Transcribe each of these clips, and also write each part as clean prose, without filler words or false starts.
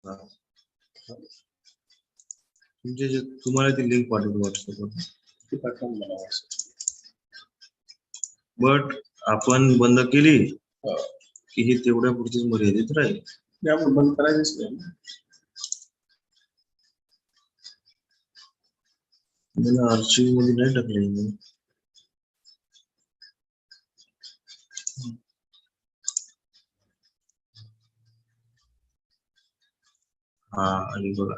हा. तुम्हाला ती लिंक पाठवतो व्हॉट्सअपवर. ते पाठवा मला WhatsApp. बट आपण बंद केली हा. की हे तेवढ्या पुरतीच मर्यादित राहील. ते आपण बंद करायचंच नाही ना. मला आर्चिव्ह मध्ये नाही टाकले. हा आणि बघा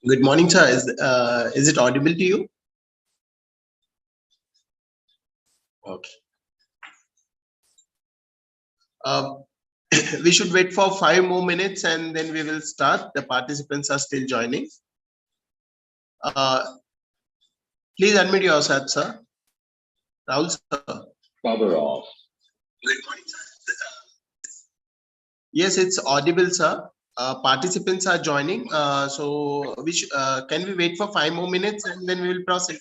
Good morning, sir. Is it audible to you? Okay. We should wait for 5 more minutes and then we will start. The participants are still joining. Please unmute yourself, sir. Rahul, sir. Power off. Good morning, sir. Yes, it's audible, sir. Participants are joining. So can we wait for 5 more minutes and then we will proceed?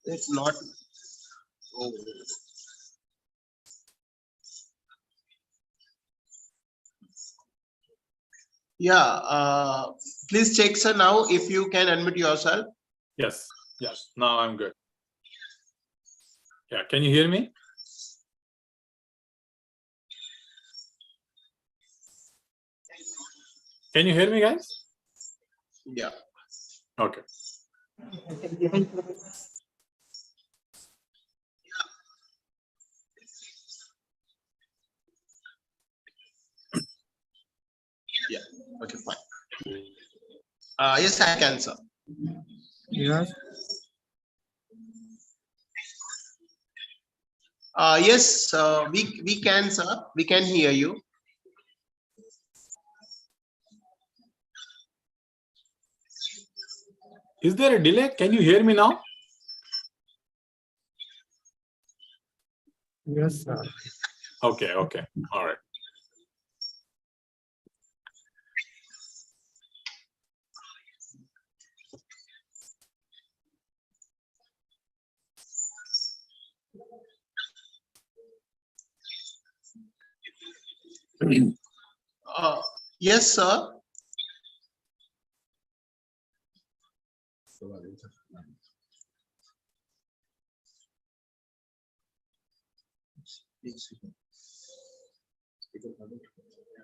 If not, oh. Yeah, please check, sir, now if you can unmute yourself. Yes, now I'm good. Yeah, can you hear me? Can you hear me, guys? Yeah. Okay. Yeah, okay, fine. Yes, I can, sir. Yes. Yes, we can, sir. We can hear you. Is there a delay? Can you hear me now? Yes, sir. Okay, all right. Yes, sir.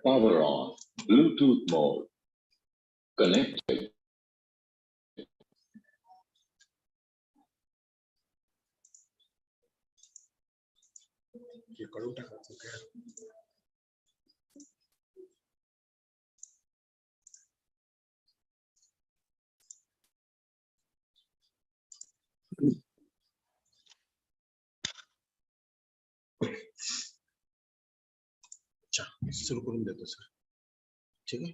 Power on. Bluetooth mode. Connected. अच्छा, सुरू करून देतो sir. ठीक आहे.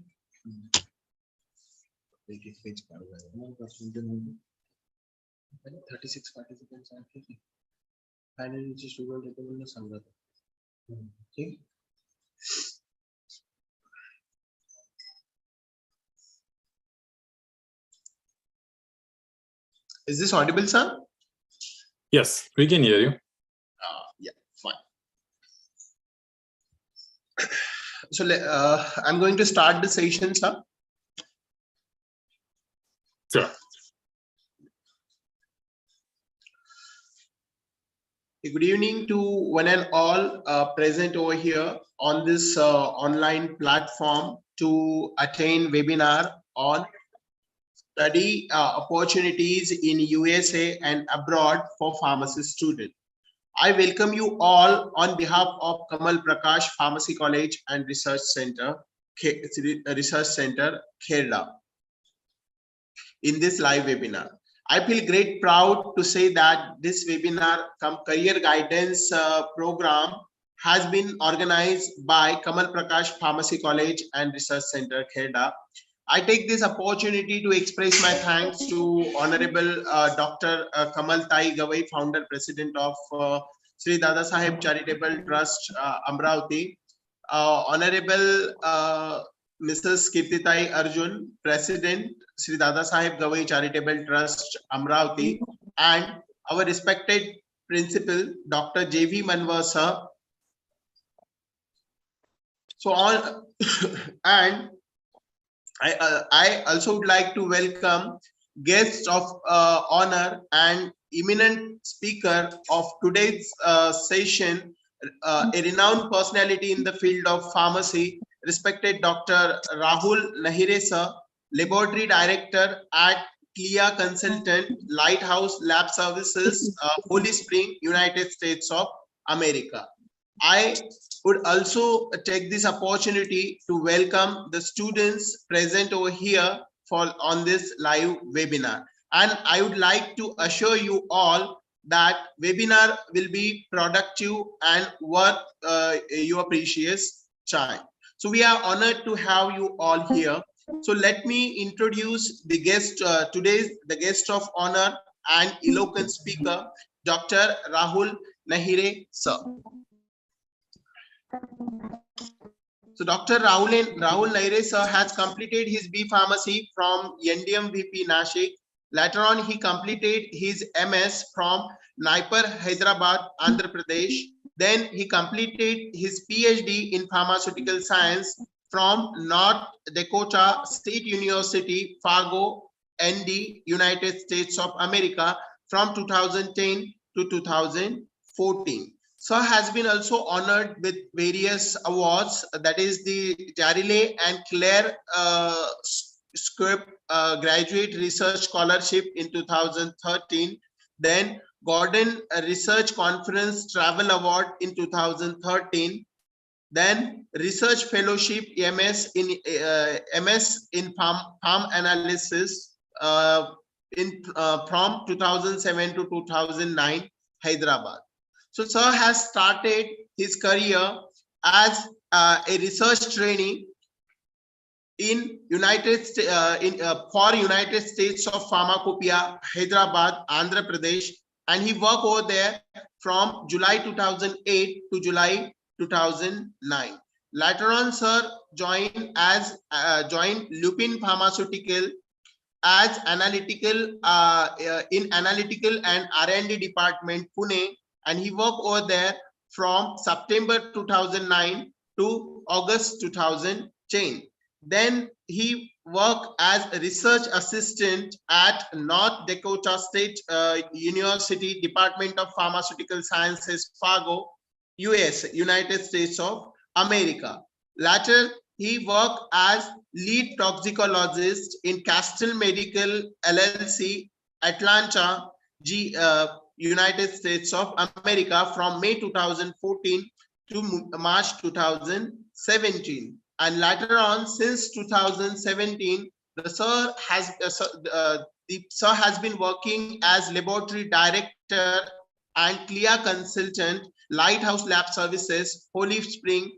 एक page काढूया. 36 participants are here. Finally, student recommend सांगा. ठीक. Is this audible, sir? Yes, we can hear you. Yeah, fine. So I'm going to start the session, sir. Sure. Good evening to one and all present over here on this online platform to attend webinar on study opportunities in USA and abroad for pharmacy students. I welcome you all on behalf of Kamal Prakash Pharmacy College and Research Center, Kherda, in this live webinar. I feel great proud to say that this webinar career guidance program has been organized by Kamal Prakash Pharmacy College and Research Center, Kherda. I take this opportunity to express my thanks to Honorable Dr. Kamal Tai Gawai, Founder President of Sri Dada Saheb Charitable Trust, Amravati. Honorable Mrs. Kirtitai Arjun, President, Sri Dada Saheb Gawai Charitable Trust, Amravati, and our respected Principal, Dr. J.V. Manwar, sir. So on, and I also would like to welcome guests of honor and eminent speaker of today's session, a renowned personality in the field of pharmacy, respected Dr. Rahul Lahire, sir, Laboratory Director at CLIA Consultant, Lighthouse Lab Services, Holy Spring, United States of America. I would also take this opportunity to welcome the students present over here on this live webinar. And I would like to assure you all that webinar will be productive and worth your precious time. So we are honored to have you all here. So let me introduce the guest the guest of honor and eloquent speaker, Dr. Rahul Nahire, sir. So Dr. Rahul Nahire, sir, has completed his B Pharmacy from NDM VP Nashik. Later on, he completed his MS from Naipur, Hyderabad, Andhra Pradesh. Then he completed his PhD in Pharmaceutical Science from North Dakota State University, Fargo, ND, United States of America from 2010 to 2014. Sir has been also honored with various awards, that is the Jarile and Claire Script Graduate Research Scholarship in 2013, then Gordon Research Conference Travel Award in 2013, then Research Fellowship MS in Palm Analysis from 2007 to 2009, Hyderabad. So sir has started his career as a research trainee in United States of Pharmacopoeia, Hyderabad, Andhra Pradesh, and he worked over there from July 2008 to July 2009. Later on, sir joined Lupin Pharmaceutical as analytical in analytical and R&D department, Pune, and he worked over there from September 2009 to August 2010. Then he worked as a research assistant at North Dakota State University Department of Pharmaceutical Sciences, Fargo, US, United States of America. Later, he worked as lead toxicologist in Castle Medical LLC, Atlanta, United States of America from May 2014 to March 2017. And later on, since 2017, the sir has been working as laboratory director and CLIA consultant, Lighthouse Lab Services, Holy Spring,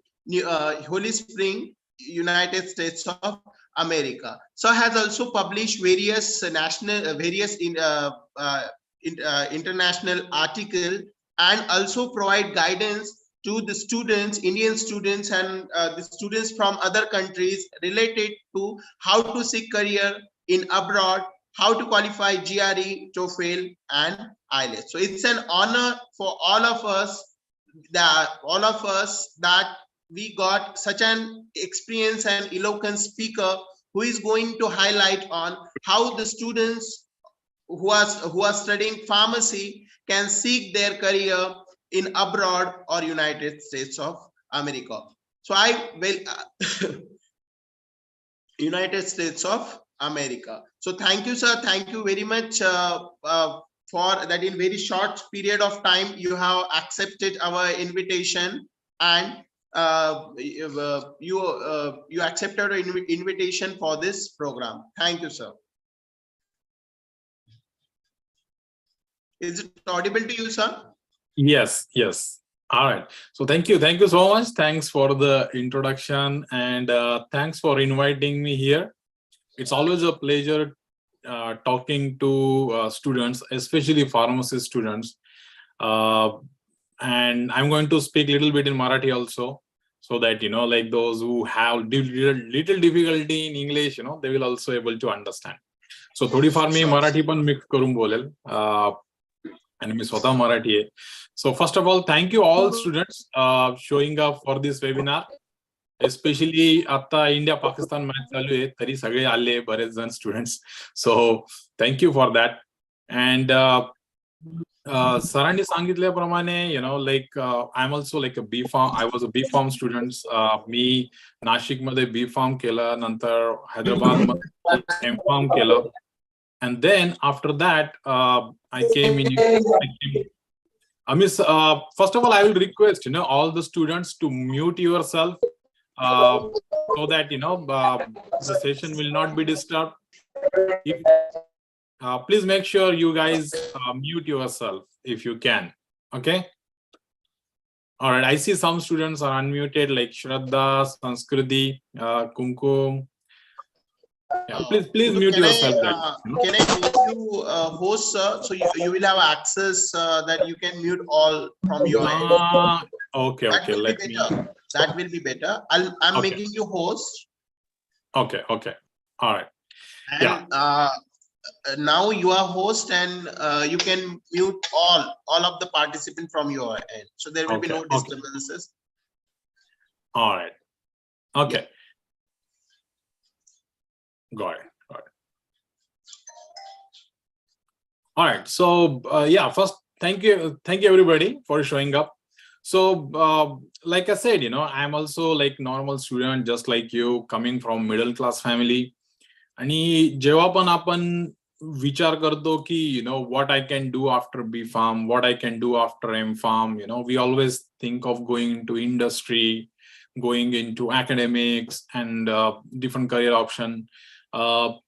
United States of America. Sir has also published various international articles and also provide guidance to the students, Indian students, and the students from other countries related to how to seek career in abroad, how to qualify GRE, TOEFL, and IELTS. So it's an honor for all of us that we got such an experienced and eloquent speaker who is going to highlight on how the students who are studying pharmacy can seek their career in abroad or United States of America. So United States of America. So thank you, sir. Thank you very much for that. In very short period of time, you have accepted our invitation, and you accepted our invitation for this program. Thank you, sir. Is it audible to you, sir? Yes. All right. So thank you so much. Thanks for the introduction, and thanks for inviting me here. It's always a pleasure talking to students, especially pharmacy students. And I'm going to speak a little bit in Marathi also, so that, like those who have little difficulty in English, they will also able to understand. So थोडीफार मी मराठी पण mix करून बोलेल, आणि मी स्वतः मराठी आहे. So first of all, thank you all students showing up for this webinar. Especially आता India Pakistan match चालू आहे, तरी सगळे आले बरेच जण students. So thank you for that. And सरांनी सांगितल्याप्रमाणे like I'm also like a B Farm. I was a B Farm student. मी नाशिक मध्ये B Farm केलं, नंतर हैदराबाद मध्ये M Farm केलं, and then after that I came in. First of all, I will request all the students to mute yourself so that the session will not be disturbed. Please make sure you guys mute yourself if you can. Okay. All right. I see some students are unmuted, like Shraddha, Sanskriti, Kumkum. Yeah, please mute yourself. Can I make you host, sir? So you will have access that you can mute all from your end. Okay. That will be better. I'm Okay. making you host. Okay. All right. And now you are host, and you can mute all of the participants from your end. So there will be no Okay. disturbances. All right. Okay. Got it. All right. So first, thank you everybody for showing up. So like I said, I'm also like normal student, just like you, coming from middle class family. आणि जेव्हा पण आपण विचार करतो की what I can do after B Farm, what I can do after M Farm, we always think of going into industry, going into academics and different career option.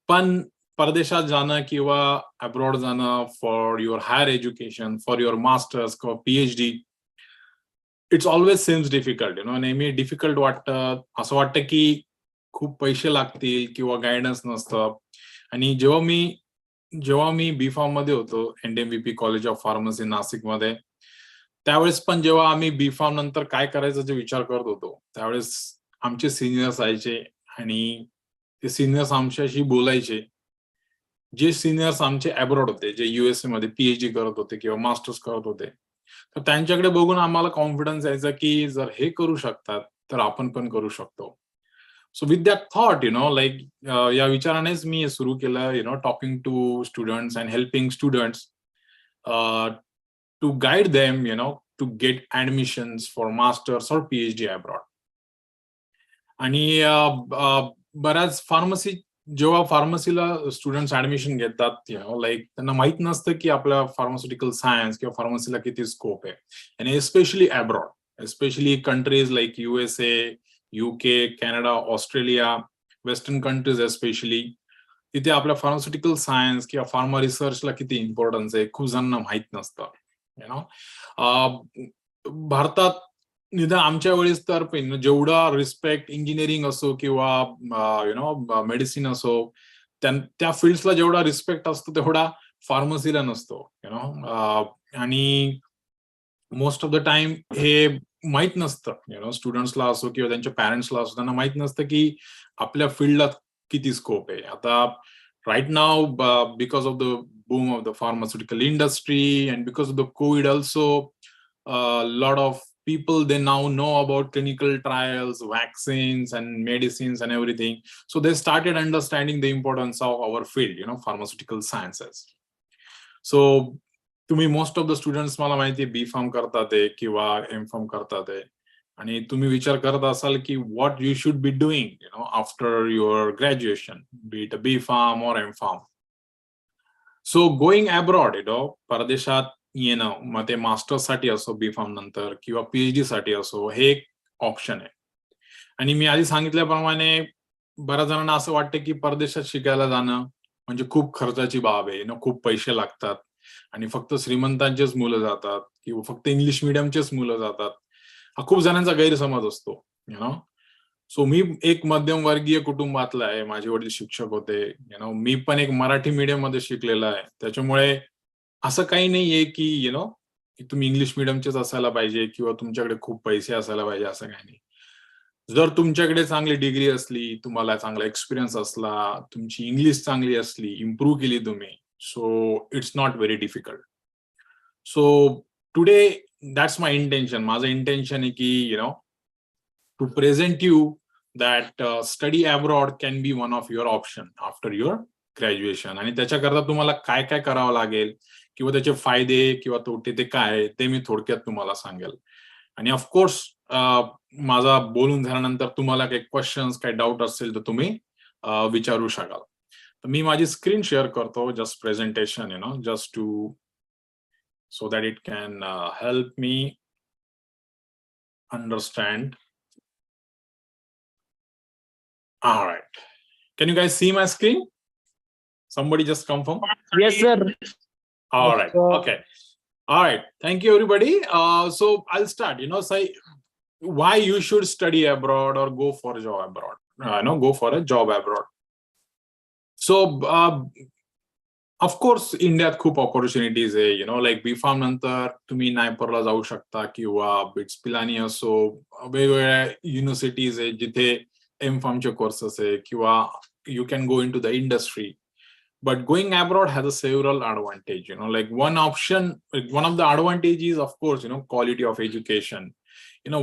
पण परदेशात जाणं किंवा अब्रॉड जाणं for your higher education, for your masters किंवा PhD, it's always seems difficult. नेहमी difficult वाटतं, असं वाटतं की खूप पैसे लागतील किंवा गायडन्स नसतं. आणि जेव्हा मी B Farm मध्ये होतो, NDMVP college of pharmacy Nashik मध्ये, त्यावेळेस पण जेव्हा आम्ही B Farm नंतर काय करायचं जे विचार करत होतो, त्यावेळेस आमचे सिनियर्स यायचे आणि ते सिनियर्स आमच्याशी बोलायचे. जे सिनियर्स आमचे अब्रॉड होते, जे USA मध्ये PhD करत होते किंवा मास्टर्स करत होते, तर त्यांच्याकडे बघून आम्हाला कॉन्फिडन्स यायचा की जर हे करू शकतात तर आपण पण करू शकतो. So with that thought like या विचारानेच मी सुरू केलं talking to students and helping students to guide them to get admissions for masters और PhD अब्रॉड. आणि बऱ्याच जेव्हा फार्मसीला स्टुडंट्स ऍडमिशन घेतात लाईक त्यांना माहित नसतं की आपल्या फार्मास्युटिकल सायन्स किंवा फार्मसीला किती स्कोप आहे. आणि especially abroad, especially countries like USA, UK, Canada, Australia, western countries especially, तिथे आपल्या फार्मास्युटिकल सायन्स किंवा फार्मा रिसर्चला किती इम्पॉर्टन्स आहे खूप जणांना माहित नसतं. भारतात निदान आमच्या वेळेस तर जेवढा रिस्पेक्ट इंजिनिअरिंग असो किंवा मेडिसिन असो, त्या फील्ड्सला जेवढा रिस्पेक्ट असतो तेवढा फार्मसीला नसतो. आणि मोस्ट ऑफ द टाइम हे माहित नसतं स्टुडंट्सला असो किंवा त्यांच्या पॅरेंट्सला असो, त्यांना माहित नसतं की आपल्या फील्डला किती स्कोप आहे. आता right now because of the boom of the pharmaceutical industry and because of the COVID also, lot of people, they now know about clinical trials, vaccines and medicines and everything. So they started understanding the importance of our field, pharmaceutical sciences. So to me, most of the students मला माहिती आहे B Farm करतात किंवा M Farm करतात, आणि तुम्ही विचार करत असाल की what you should be doing after your graduation, be it a B Farm or M Farm. So going abroad परदेशात येणं, मग ते मास्टर्स साठी असो B Farm नंतर किंवा PhD साठी असो, हे एक ऑप्शन आहे. आणि मी आधी सांगितल्याप्रमाणे बऱ्याच जणांना असं वाटतं की परदेशात शिकायला जाणं म्हणजे खूप खर्चाची बाब आहे, खूप पैसे लागतात आणि फक्त श्रीमंतांचेच मुलं जातात किंवा फक्त इंग्लिश मिडियमचेच मुलं जातात. हा खूप जणांचा गैरसमज असतो. सो मी एक मध्यमवर्गीय कुटुंबातला आहे, माझे वडील शिक्षक होते, मी पण एक मराठी मीडियम मध्ये शिकलेला आहे. त्याच्यामुळे असं काही नाहीये की तुम्ही इंग्लिश मिडियमचेच असायला पाहिजे किंवा तुमच्याकडे खूप पैसे असायला पाहिजे, असं काही नाही. जर तुमच्याकडे चांगली डिग्री असली, तुम्हाला चांगला एक्सपिरियन्स असला, तुमची इंग्लिश चांगली असली, इम्प्रूव्ह केली तुम्ही, so it's not very difficult. So today that's my intention. माझं इंटेन्शन आहे की to present you that study abroad can be one of your option after your graduation. आणि त्याच्याकरता तुम्हाला काय काय करावं लागेल किंवा त्याचे फायदे किंवा तोटे ते काय ते मी थोडक्यात तुम्हाला सांगेल. आणि ऑफकोर्स माझा बोलून झाल्यानंतर तुम्हाला काही क्वेश्चन्स काही डाऊट असेल तर तुम्ही विचारू शकाल. तर मी माझी स्क्रीन शेअर करतो, just presentation just to so that it can help me understand. All right, can you guys see my screen? Somebody just confirm. Yes, sir. All right, okay. All right, thank you everybody. So I'll start. Say why you should study abroad or go for a job abroad. Go for a job abroad. So of course इंडियात खूप opportunities आहे. Like B.Pharm नंतर तुम्ही नायपरला जाऊ शकता किंवा bits Pilani असो, वेगवेगळ्या युनिव्हर्सिटीज आहे जिथे M.Pharm चे कोर्सेस आहे किंवा you can go into the industry. But going abroad has a several advantage. Like one of the advantages, of course, quality of education.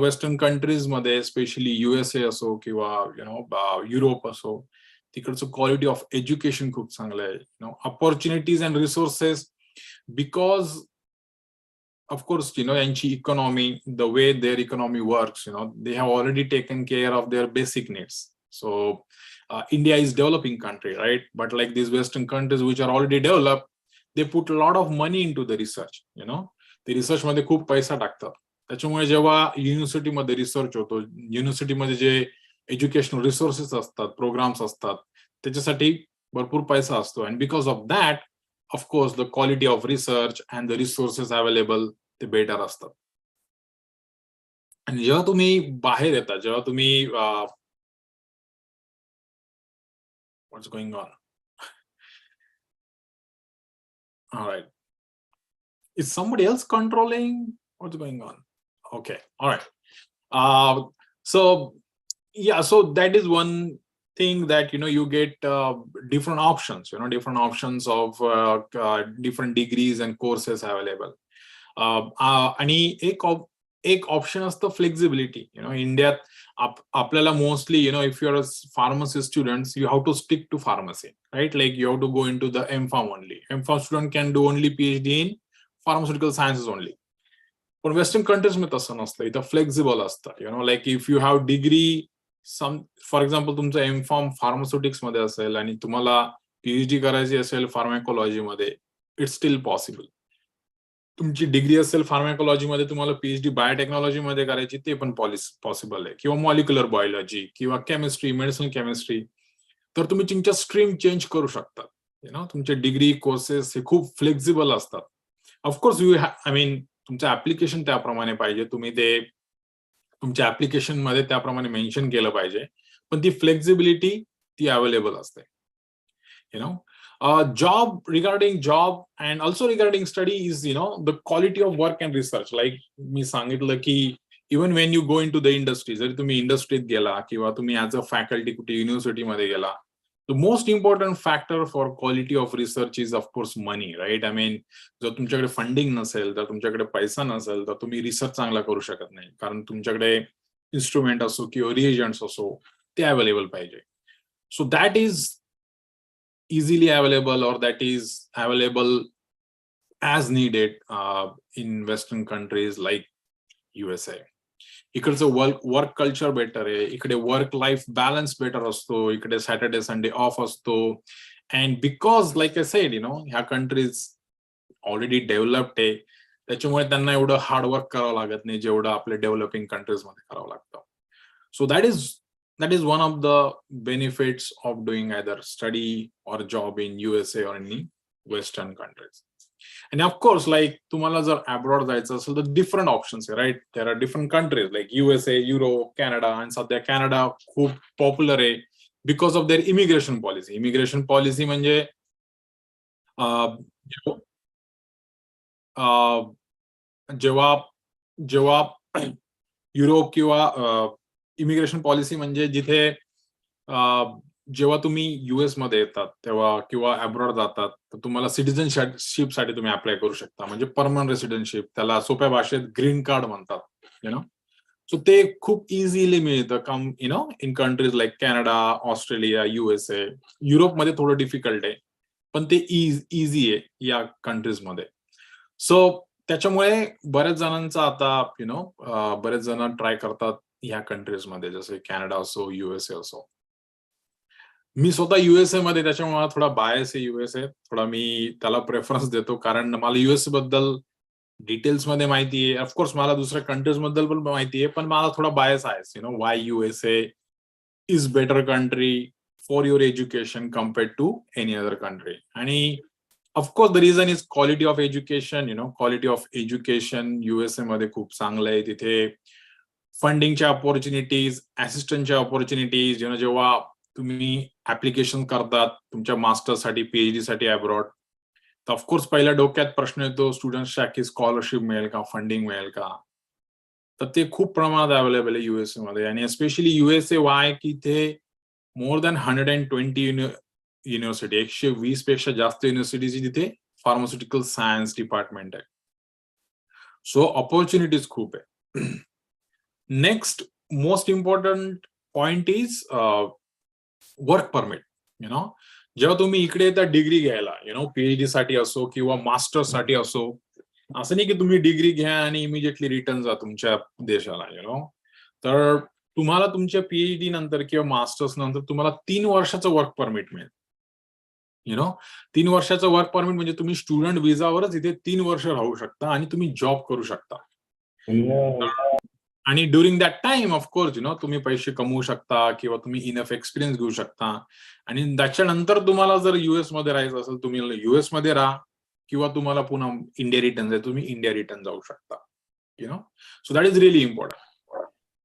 Western countries मध्ये, especially USA असो किंवा Europe असो, तिकडचं quality of education खूप चांगलं आहे. Opportunities and resources, because of course यांची economy, the way their economy works, they have already taken care of their basic needs. So India is developing country, right? But like these Western countries which are already developed, they put a lot of money into the research. ते research मध्ये खूप पैसा टाकतात. त्याच्यामुळे जेव्हा university मध्ये research होतो, university मध्ये जे एज्युकेशनल रिसोर्सेस असतात, प्रोग्राम्स असतात, त्याच्यासाठी भरपूर पैसा असतो. And because of that, of course the quality of research and the resources available ते बेटर असतात. आणि जेव्हा तुम्ही बाहेर येता, जेव्हा तुम्ही what's going on? All right. Is somebody else controlling? What's going on? Okay. All right. So yeah, so that is one thing that you get different options. Different options of different degrees and courses available. आणि एक option असतं flexibility. इंडियात आपल्याला mostly if you are a pharmacy students, you have to stick to pharmacy, right? Like you have to go into the M.Pharm only. M.Pharm student can do only PhD in pharmaceutical sciences only. पण western countries मध्ये तसं नसतं, इथं flexible असतं. Like if you have degree for example तुमचं M.Pharm pharmaceutics मध्ये असेल आणि तुम्हाला PhD करायची असेल फार्मॅकोलॉजी मध्ये, इट्स स्टील पॉसिबल. तुमची डिग्री असेल फार्मॅकोलॉजी मध्ये, तुम्हाला PhD बायोटेक्नॉलॉजी मध्ये करायची, ते पण पॉसिबल आहे. किंवा मॉलिक्युलर बायोलॉजी किंवा केमिस्ट्री, मेडिसिनल केमिस्ट्री, तर तुम्ही तुमच्या स्ट्रीम चेंज करू शकता. तुमचे डिग्री कोर्सेस हे खूप फ्लेक्झिबल असतात. ऑफकोर्स तुमचं ऍप्लिकेशन त्याप्रमाणे पाहिजे, तुम्ही ते तुमच्या ऍप्लिकेशन मध्ये त्याप्रमाणे मेन्शन केलं पाहिजे, पण ती फ्लेक्झिबिलिटी ती अवेलेबल असते. Regarding job and also regarding study is the quality of work and research. Like मी सांगितलं की even when you go into the industry, जरी तुम्ही इंडस्ट्रीत गेला किंवा तुम्ही ऍज अ फॅकल्टी कुठे युनिव्हर्सिटी मध्ये गेला, the most important factor for quality of research is of course money, right? जर तुमच्याकडे फंडिंग नसेल, तर तुमच्याकडे पैसा नसेल, तर तुम्ही रिसर्च चांगला करू शकत नाही. कारण तुमच्याकडे इन्स्ट्रुमेंट असो किंवा रिएजंट्स असो, ते अवेलेबल पाहिजे. So that is easily available, or that is available as needed in Western countries like USA. इकडचं वर्क कल्चर बेटर आहे, इकडे वर्क लाईफ बॅलन्स बेटर असतो, इकडे सॅटर्डे संडे ऑफ असतो. And because like I said, ह्या countries already developed आहे, त्याच्यामुळे त्यांना एवढं हार्डवर्क करावं लागत नाही जेवढं आपल्या डेव्हलपिंग कंट्रीज मध्ये करावं लागतं. सो that is one of the benefits of doing either study or job in USA or in Western countries. And of course, like तुम्हाला जर abroad जायचं असेल तर different options आहे, right? There are different countries like USA, Europe, Canada, and सध्या Canada खूप popular आहे because of their immigration policy. Immigration policy म्हणजे जेव्हा युरोप किंवा इमिग्रेशन पॉलिसी म्हणजे जिथे जेव्हा तुम्ही US मध्ये येतात तेव्हा किंवा अब्रॉड जातात, तर तुम्हाला सिटिझनशिप साठी तुम्ही अप्लाय करू शकता, म्हणजे परमनंट रेसिडेन्शिप, त्याला सोप्या भाषेत ग्रीन कार्ड म्हणतात. सो ते खूप इझिली मिळतं come in countries like Canada, Australia, USA. युरोपमध्ये थोडं डिफिकल्ट आहे, पण ते इझी आहे या कंट्रीज मध्ये. सो त्याच्यामुळे बऱ्याच जणांचा आता बरेच जण ट्राय करतात ह्या कंट्रीज मध्ये, जसे कॅनडा असो, युएसए असो. मी स्वतः युएसए मध्ये, त्याच्यामुळे मला थोडा बायस आहे युएसए, थोडा मी त्याला प्रेफरन्स देतो, कारण मला युएसए बद्दल डिटेल्स मध्ये माहिती आहे. ऑफकोर्स मला दुसऱ्या कंट्रीज बद्दल पण माहिती आहे, पण मला थोडा बायस आहे, why USA is better country for your education compared to any other country. आणि of course the reason is quality of education. Quality of education USA मध्ये खूप चांगलं आहे. तिथे फंडिंगच्या ऑपॉर्च्युनिटीज, असिस्टंटच्या ऑपॉर्च्युनिटीज, जेव्हा तुम्ही ऍप्लिकेशन करतात तुमच्या मास्टर्ससाठी, पीएचडी साठी अब्रॉड, तर ऑफकोर्स पहिल्या डोक्यात प्रश्न येतो स्टुडंट्सच्या की स्कॉलरशिप मिळेल का, फंडिंग मिळेल का. तर ते खूप प्रमाणात अवेलेबल आहे युएसए मध्ये. आणि एस्पेशली युएसए वाय की इथे मोर दॅन 120 युनिव्हर्सिटी, 120 पेक्षा जास्त युनिव्हर्सिटीची तिथे फार्मास्युटिकल सायन्स डिपार्टमेंट आहे. सो ऑपॉर्च्युनिटीज खूप आहे. Next most important point is work permit. जेव्हा तुम्ही इकडे येता डिग्री घ्यायला, पीएचडी साठी असो किंवा मास्टर्स साठी असो, असं नाही की तुम्ही डिग्री घ्या आणि इमिजिएटली रिटर्न जा तुमच्या देशाला. तर तुम्हाला तुमच्या पीएचडी नंतर किंवा मास्टर्स नंतर तुम्हाला 3 वर्षाचं वर्क परमिट मिळेल. 3 वर्षाचं वर्क परमिट म्हणजे तुम्ही स्टुडंट विजावरच इथे 3 वर्ष राहू शकता आणि तुम्ही जॉब करू शकता. आणि ड्युरिंग दॅट टाइम ऑफकोर्स तुम्ही पैसे कमवू शकता किंवा तुम्ही इनफ एक्सपिरियन्स घेऊ शकता. आणि त्याच्यानंतर तुम्हाला जर युएस मध्ये राहायचं असेल, तुम्ही युएस मध्ये राहा, किंवा तुम्हाला पुन्हा इंडिया रिटर्न जाईल, तुम्ही इंडिया रिटर्न जाऊ शकता. So that is really important.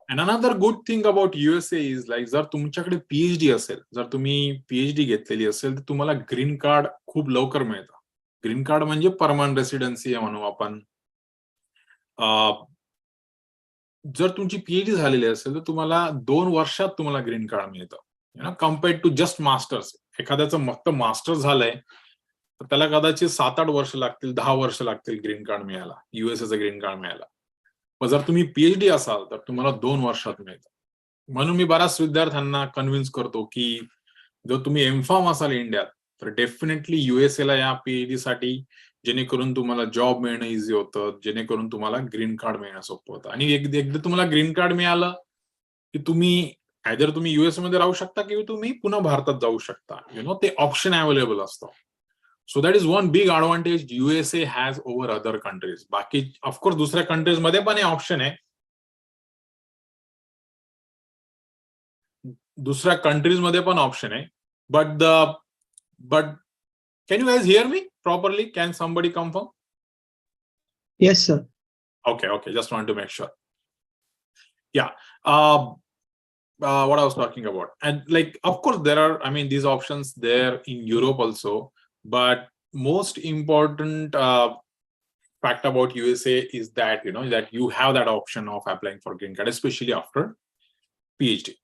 And another good thing about USA is like, जर तुमच्याकडे पीएचडी असेल, जर तुम्ही पीएचडी घेतलेली असेल, तर तुम्हाला ग्रीन कार्ड खूप लवकर मिळतं. ग्रीन कार्ड म्हणजे परमनंट रेसिडेन्सी म्हणू आपण. जर तुमची पीएचडी झालेली असेल तर तुम्हाला 2 वर्षात तुम्हाला ग्रीन कार्ड मिळतं, कम्पेअर्ड टू जस्ट मास्टर्स. एखाद्याचं फक्त मास्टर्स झालंय तर त्याला कदाचित 7-8 वर्ष लागतील, 10 वर्ष लागतील ग्रीन कार्ड मिळायला, युएसएचं ग्रीन कार्ड मिळायला. पण जर तुम्ही पीएचडी असाल तर तुम्हाला 2 वर्षात मिळतं. म्हणून मी बऱ्याच विद्यार्थ्यांना कन्व्हिन्स करतो की जर तुम्ही एमफार्म असाल इंडियात तर डेफिनेटली युएसए ला या पीएचडी साठी, जेणेकरून तुम्हाला जॉब मिळणं इझी होतं, जेणेकरून तुम्हाला ग्रीन कार्ड मिळणं सोपं होतं. आणि एकदा तुम्हाला ग्रीन कार्ड मिळालं की तुम्ही तुम्ही युएस मध्ये राहू शकता किंवा तुम्ही पुन्हा भारतात जाऊ शकता. ते ऑप्शन अवेलेबल असतं. So that is one big advantage USA has over other countries. बाकी ऑफकोर्स दुसऱ्या कंट्रीज मध्ये पण हे ऑप्शन आहे, दुसऱ्या कंट्रीज मध्ये पण ऑप्शन आहे. But can you guys hear me properly? Can somebody confirm? Yes, sir. Okay. Just want to make sure. Yeah. What I was talking about. And like, of course, there are, these options there in Europe also. But most important fact about USA is that, that you have that option of applying for green card, especially after PhD.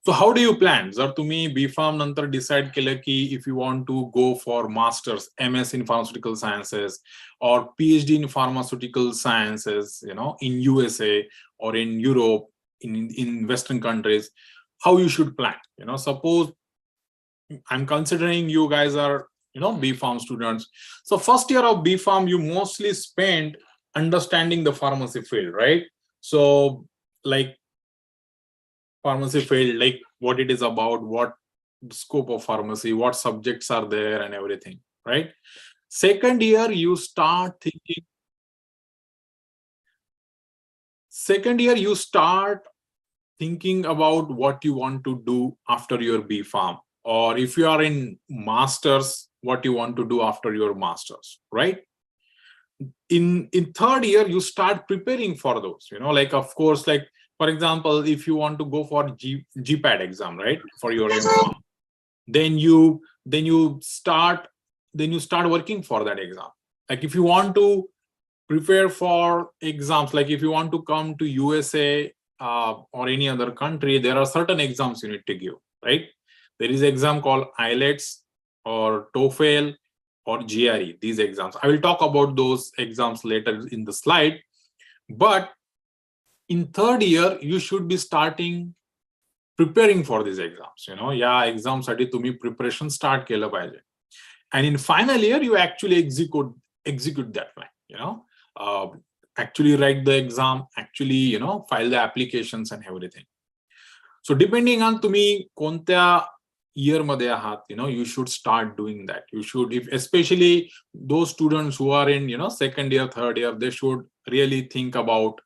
So how do you plan? Jar tumhi B.Pharm nantar decide केलं की if you want to go for masters, MS in pharmaceutical sciences or PhD in pharmaceutical sciences, in USA or in Europe, in Western countries, how you should plan? Suppose I'm considering you guys are, B.Pharm students. So first year of B.Pharm, you mostly spend understanding the pharmacy field, right? So like, pharmacy field, like what it is about, what scope of pharmacy, what subjects are there and everything, right? Second year you start thinking about what you want to do after your B.Pharm, or if you are in masters, what you want to do after your masters, right? In third year you start preparing for those, like of course, like for example, if you want to go for GPAT exam, right, for your M.Pharm, then you start working for that exam. Like if you want to prepare for exams, like if you want to come to USA or any other country, there are certain exams you need to give, right? There is an exam called IELTS or TOEFL or GRE, these exams. I will talk about those exams later in the slide. But in third year, you should be starting preparing for these exams. Yeah, exams साठी तुम्ही preparation start केलं पाहिजे. And in final year, you actually execute that plan, actually write the exam, actually, file the applications and everything. So depending on तुम्ही कोणत्या year मध्ये आहात, you should start doing that. You should, if especially those students who are in, second year, third year, they should really think about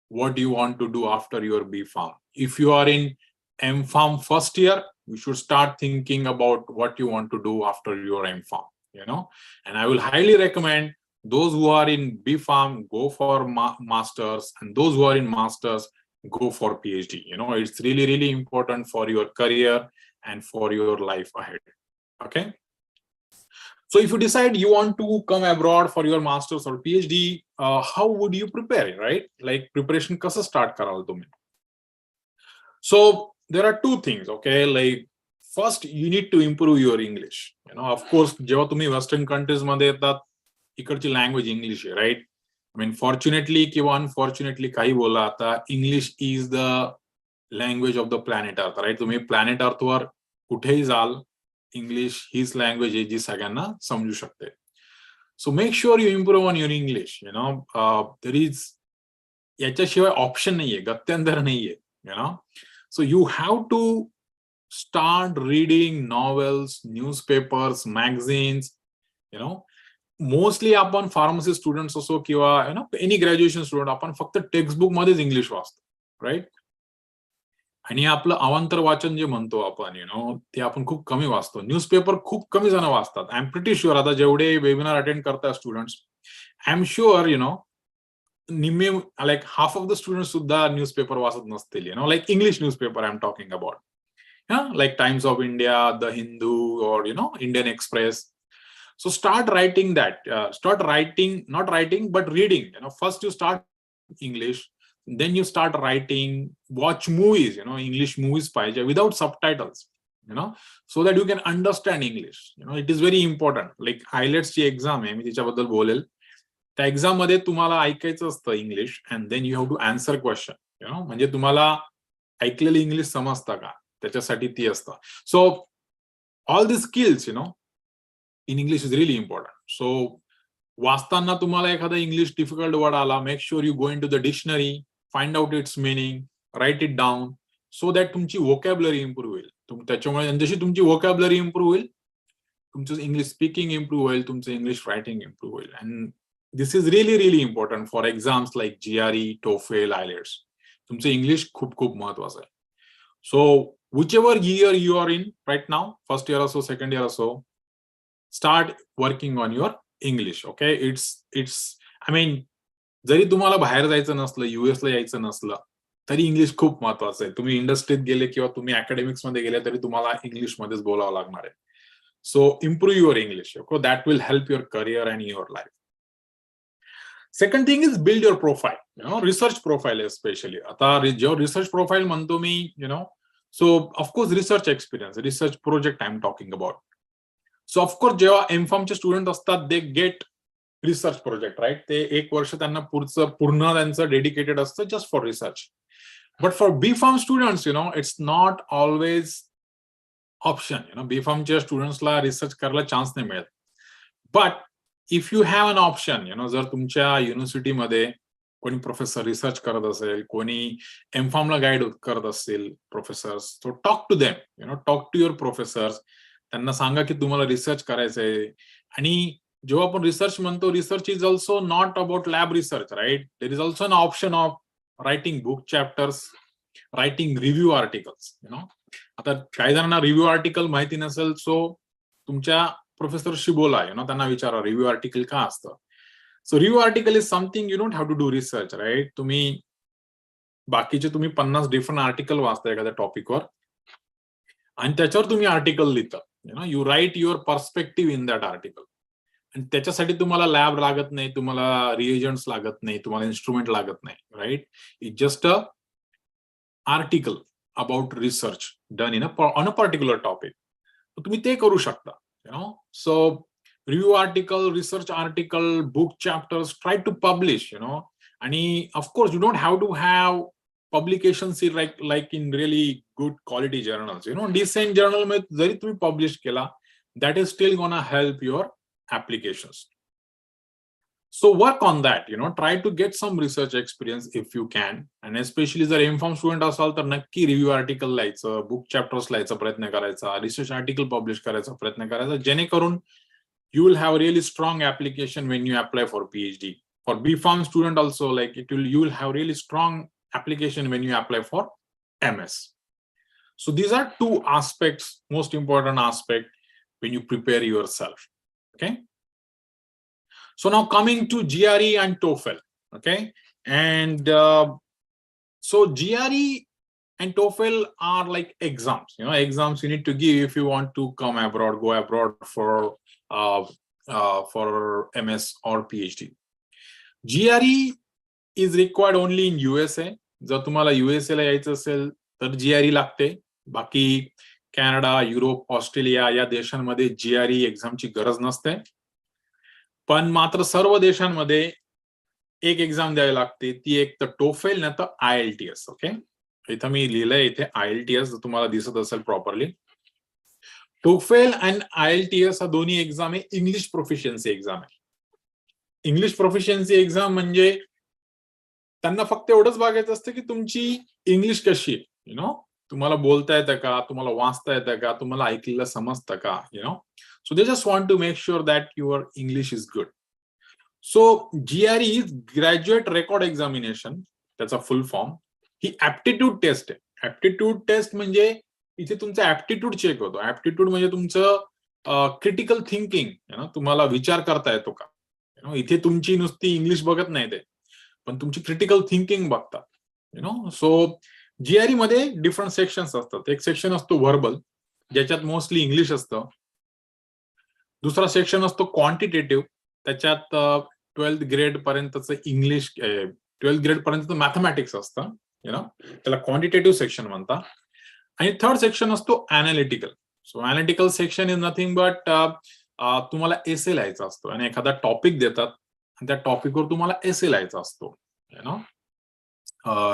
what you want to do after your B Pharm. If you are in M Pharm first year, you should start thinking about what you want to do after your M Pharm, and I will highly recommend those who are in B Pharm go for masters, and those who are in masters go for PhD. It's really, really important for your career and for your life ahead. Okay. So if you decide you want to come abroad for your masters or PhD, how would you prepare, right? Like preparation kasa start karal tumhe. So there are two things, okay? Like first, you need to improve your English. Of course, जेव्हा तुम्ही Western countries मध्ये येतात, इकडची language English आहे, right? I mean, fortunately किंवा unfortunately काही बोला आता, English is the language of the planet Earth, right? तुम्ही planet Earth वर कुठेही जाल, English हीच language आहे जी सगळ्यांना समजू शकते. So make sure you improve on your English. There is याच्याशिवाय option नाहीये, गत्यंतर नाहीये. So you have to start reading novels, newspapers, magazines. Mostly आपण pharmacy students असो किंवा any graduation student आपण फक्त textbook मध्येच English वाचतो, right? आणि आपलं अवांतर वाचन जे म्हणतो आपण ते आपण खूप कमी वाचतो. न्यूजपेपर खूप कमी जण वाचतात. आय एम प्रिटी शुअर आता जेवढे वेबिनार अटेंड करतात स्टुडंट्स, आय एम शुअर निम्मे like half of the students सुद्धा न्यूजपेपर वाचत नसतील. Like English newspaper I am talking about, like Times of India, the Hindu, और Indian Express. So start writing that. Start writing, not writing, but reading. First you start English, then you start writing. Watch movies. English movies पाहिजे without subtitles. So that you can understand English. It is very important. Like IELTS ची exam आहे, मी तिच्याबद्दल बोलेल. त्या exam मध्ये तुम्हाला ऐकायचं असतं English, and then you have to answer question. म्हणजे तुम्हाला ऐकलेलं इंग्लिश समजतं का, त्याच्यासाठी ती असतं. So all these skills, in English is really important. So वाचताना तुम्हाला एखादा इंग्लिश डिफिकल्ट वर्ड आला, make sure you go into the dictionary, find out its meaning, write it down, so that तुमची वोकॅब्युलरी इम्प्रूव्ह होईल. त्याच्यामुळे जशी तुमची vocabulary improve होईल, तुमचं इंग्लिश स्पीकिंग इम्प्रूव्ह होईल, तुमचं इंग्लिश रायटिंग इम्प्रूव्ह होईल. And this is really really important for exams like GRE, TOEFL, IELTS. तुमचं इंग्लिश खूप खूप महत्वाचं आहे. सो whichever year you are in right now, first year or so, second year or so, start working on your English. Okay, it's I mean, जरी तुम्हाला बाहेर जायचं नसलं, US ला यायचं नसलं, तरी इंग्लिश खूप महत्वाचं आहे. तुम्ही इंडस्ट्रीत गेले किंवा तुम्ही अकॅडमिक्स मध्ये गेले तरी तुम्हाला इंग्लिश मध्येच बोलावं लागणार आहे. So improve your English. Okay, that will help your career and your life. Second thing is build your profile. Research profile especially. आता जेव्हा रिसर्च प्रोफाईल म्हणतो मी, so of course research experience, research project I'm talking about. So of course जेव्हा M.Pharm चे student असतात, they get research project, right? ते एक वर्ष त्यांना पूर्ण त्यांचं डेडिकेटेड असतं just for research. But for B.Pharm students, it's not always option. B.Pharm च्या स्टुडंट्सला रिसर्च करायला चान्स नाही मिळत. But if you have an option, जर तुमच्या युनिव्हर्सिटीमध्ये कोणी प्रोफेसर रिसर्च करत असेल, कोणी M.Pharm ला गाईड करत असतील professors, so talk to them, talk to your professors. त्यांना सांगा की तुम्हाला रिसर्च करायचंय. आणि जेव्हा आपण रिसर्च म्हणतो, research is also not about lab research, right? There is also an option of writing book chapters, writing review articles. आता काही जणांना रिव्ह्यू आर्टिकल माहिती नसेल, सो तुमच्या प्रोफेसरशी बोला, त्यांना विचारा रिव्ह्यू आर्टिकल का असतं. So review article is something you don't have to do research, right? तुम्ही बाकीचे 50 डिफरंट आर्टिकल वाचता एखाद्या टॉपिकवर आणि त्याच्यावर तुम्ही आर्टिकल लिहिता. You write your perspective in that article. आणि त्याच्यासाठी तुम्हाला लॅब लागत नाही, तुम्हाला रिएजंट्स लागत नाही, तुम्हाला इन्स्ट्रुमेंट लागत नाही, right? It just a article about research done on a particular topic. तुम्ही ते करू शकता. सो review article, research article, book chapters, try to publish, and of course you don't have to have publications like in really good quality journals, decent journal में जरी तुम्ही publish केला, that is still gonna help your applications. So work on that, try to get some research experience if you can, and especially जर M.Pharm student असाल तर नक्की review article लिहायचं, book chapters लिहायचा प्रयत्न करायचा, रिसर्च आर्टिकल पब्लिश करायचा प्रयत्न करायचा, जेणेकरून you will have a really strong application when you apply for PhD. For B.Pharm student also, like you will have really strong application when you apply for MS. So these are two aspects, most important aspect when you prepare yourself. Okay. So now coming to GRE and TOEFL. Okay. And so GRE and TOEFL are like exams, exams you need to give if you want to come abroad, go abroad for MS or PhD. GRE is required only in USA. जर तुम्हाला USA ला यायचं असेल तर GRE लागते. बाकी Canada, Europe, Australia या देशांमध्ये GRE एक्झामची गरज नसते. पण मात्र सर्व देशांमध्ये एक एक्झाम द्यावी लागते, ती एक तर TOEFL नाही तर IELTS. ओके, इथं मी लिहिलंय, इथे IELTS तुम्हाला दिसत असेल प्रॉपरली. TOEFL आणि IELTS हा दोन्ही एक्झाम आहे इंग्लिश प्रोफिशियन्सी एक्झाम आहे. इंग्लिश प्रोफिशियन्सी एक्झाम म्हणजे त्यांना फक्त एवढंच बघायचं असतं की तुमची इंग्लिश कशी आहे, तुम्हाला बोलता येतं का, तुम्हाला वाचता येतं का, तुम्हाला ऐकलेलं समजतं का, so they just want to make sure that your English is good. So GRE is graduate record examination, त्याचा फुल फॉर्म. ही ऍप्टिट्यूड टेस्ट आहे. ऍप्टिट्यूड टेस्ट म्हणजे इथे तुमचा ऍप्टिट्यूड चेक होतो. ऍप्टिट्यूड म्हणजे तुमचं क्रिटिकल थिंकिंग, तुम्हाला विचार करता येतो का. इथे तुमची नुसती इंग्लिश बघत नाही ते, पण तुमची क्रिटिकल थिंकिंग बघतात. सो GRE मध्ये डिफरंट सेक्शन्स असतात. एक सेक्शन असतो व्हर्बल, ज्याच्यात मोस्टली इंग्लिश असतं. दुसरा सेक्शन असतो क्वांटिटेटिव्ह, त्याच्यात 12th ग्रेड पर्यंतचं इंग्लिश, 12th ग्रेड पर्यंत मॅथमॅटिक्स असतं, त्याला क्वांटिटेटिव्ह सेक्शन म्हणतात. आणि थर्ड सेक्शन असतो analytical. So analytical section is nothing but तुम्हाला एसे लिहायचा असतो आणि एखादा टॉपिक देतात आणि त्या टॉपिकवर तुम्हाला एसे लिहायचा असतो,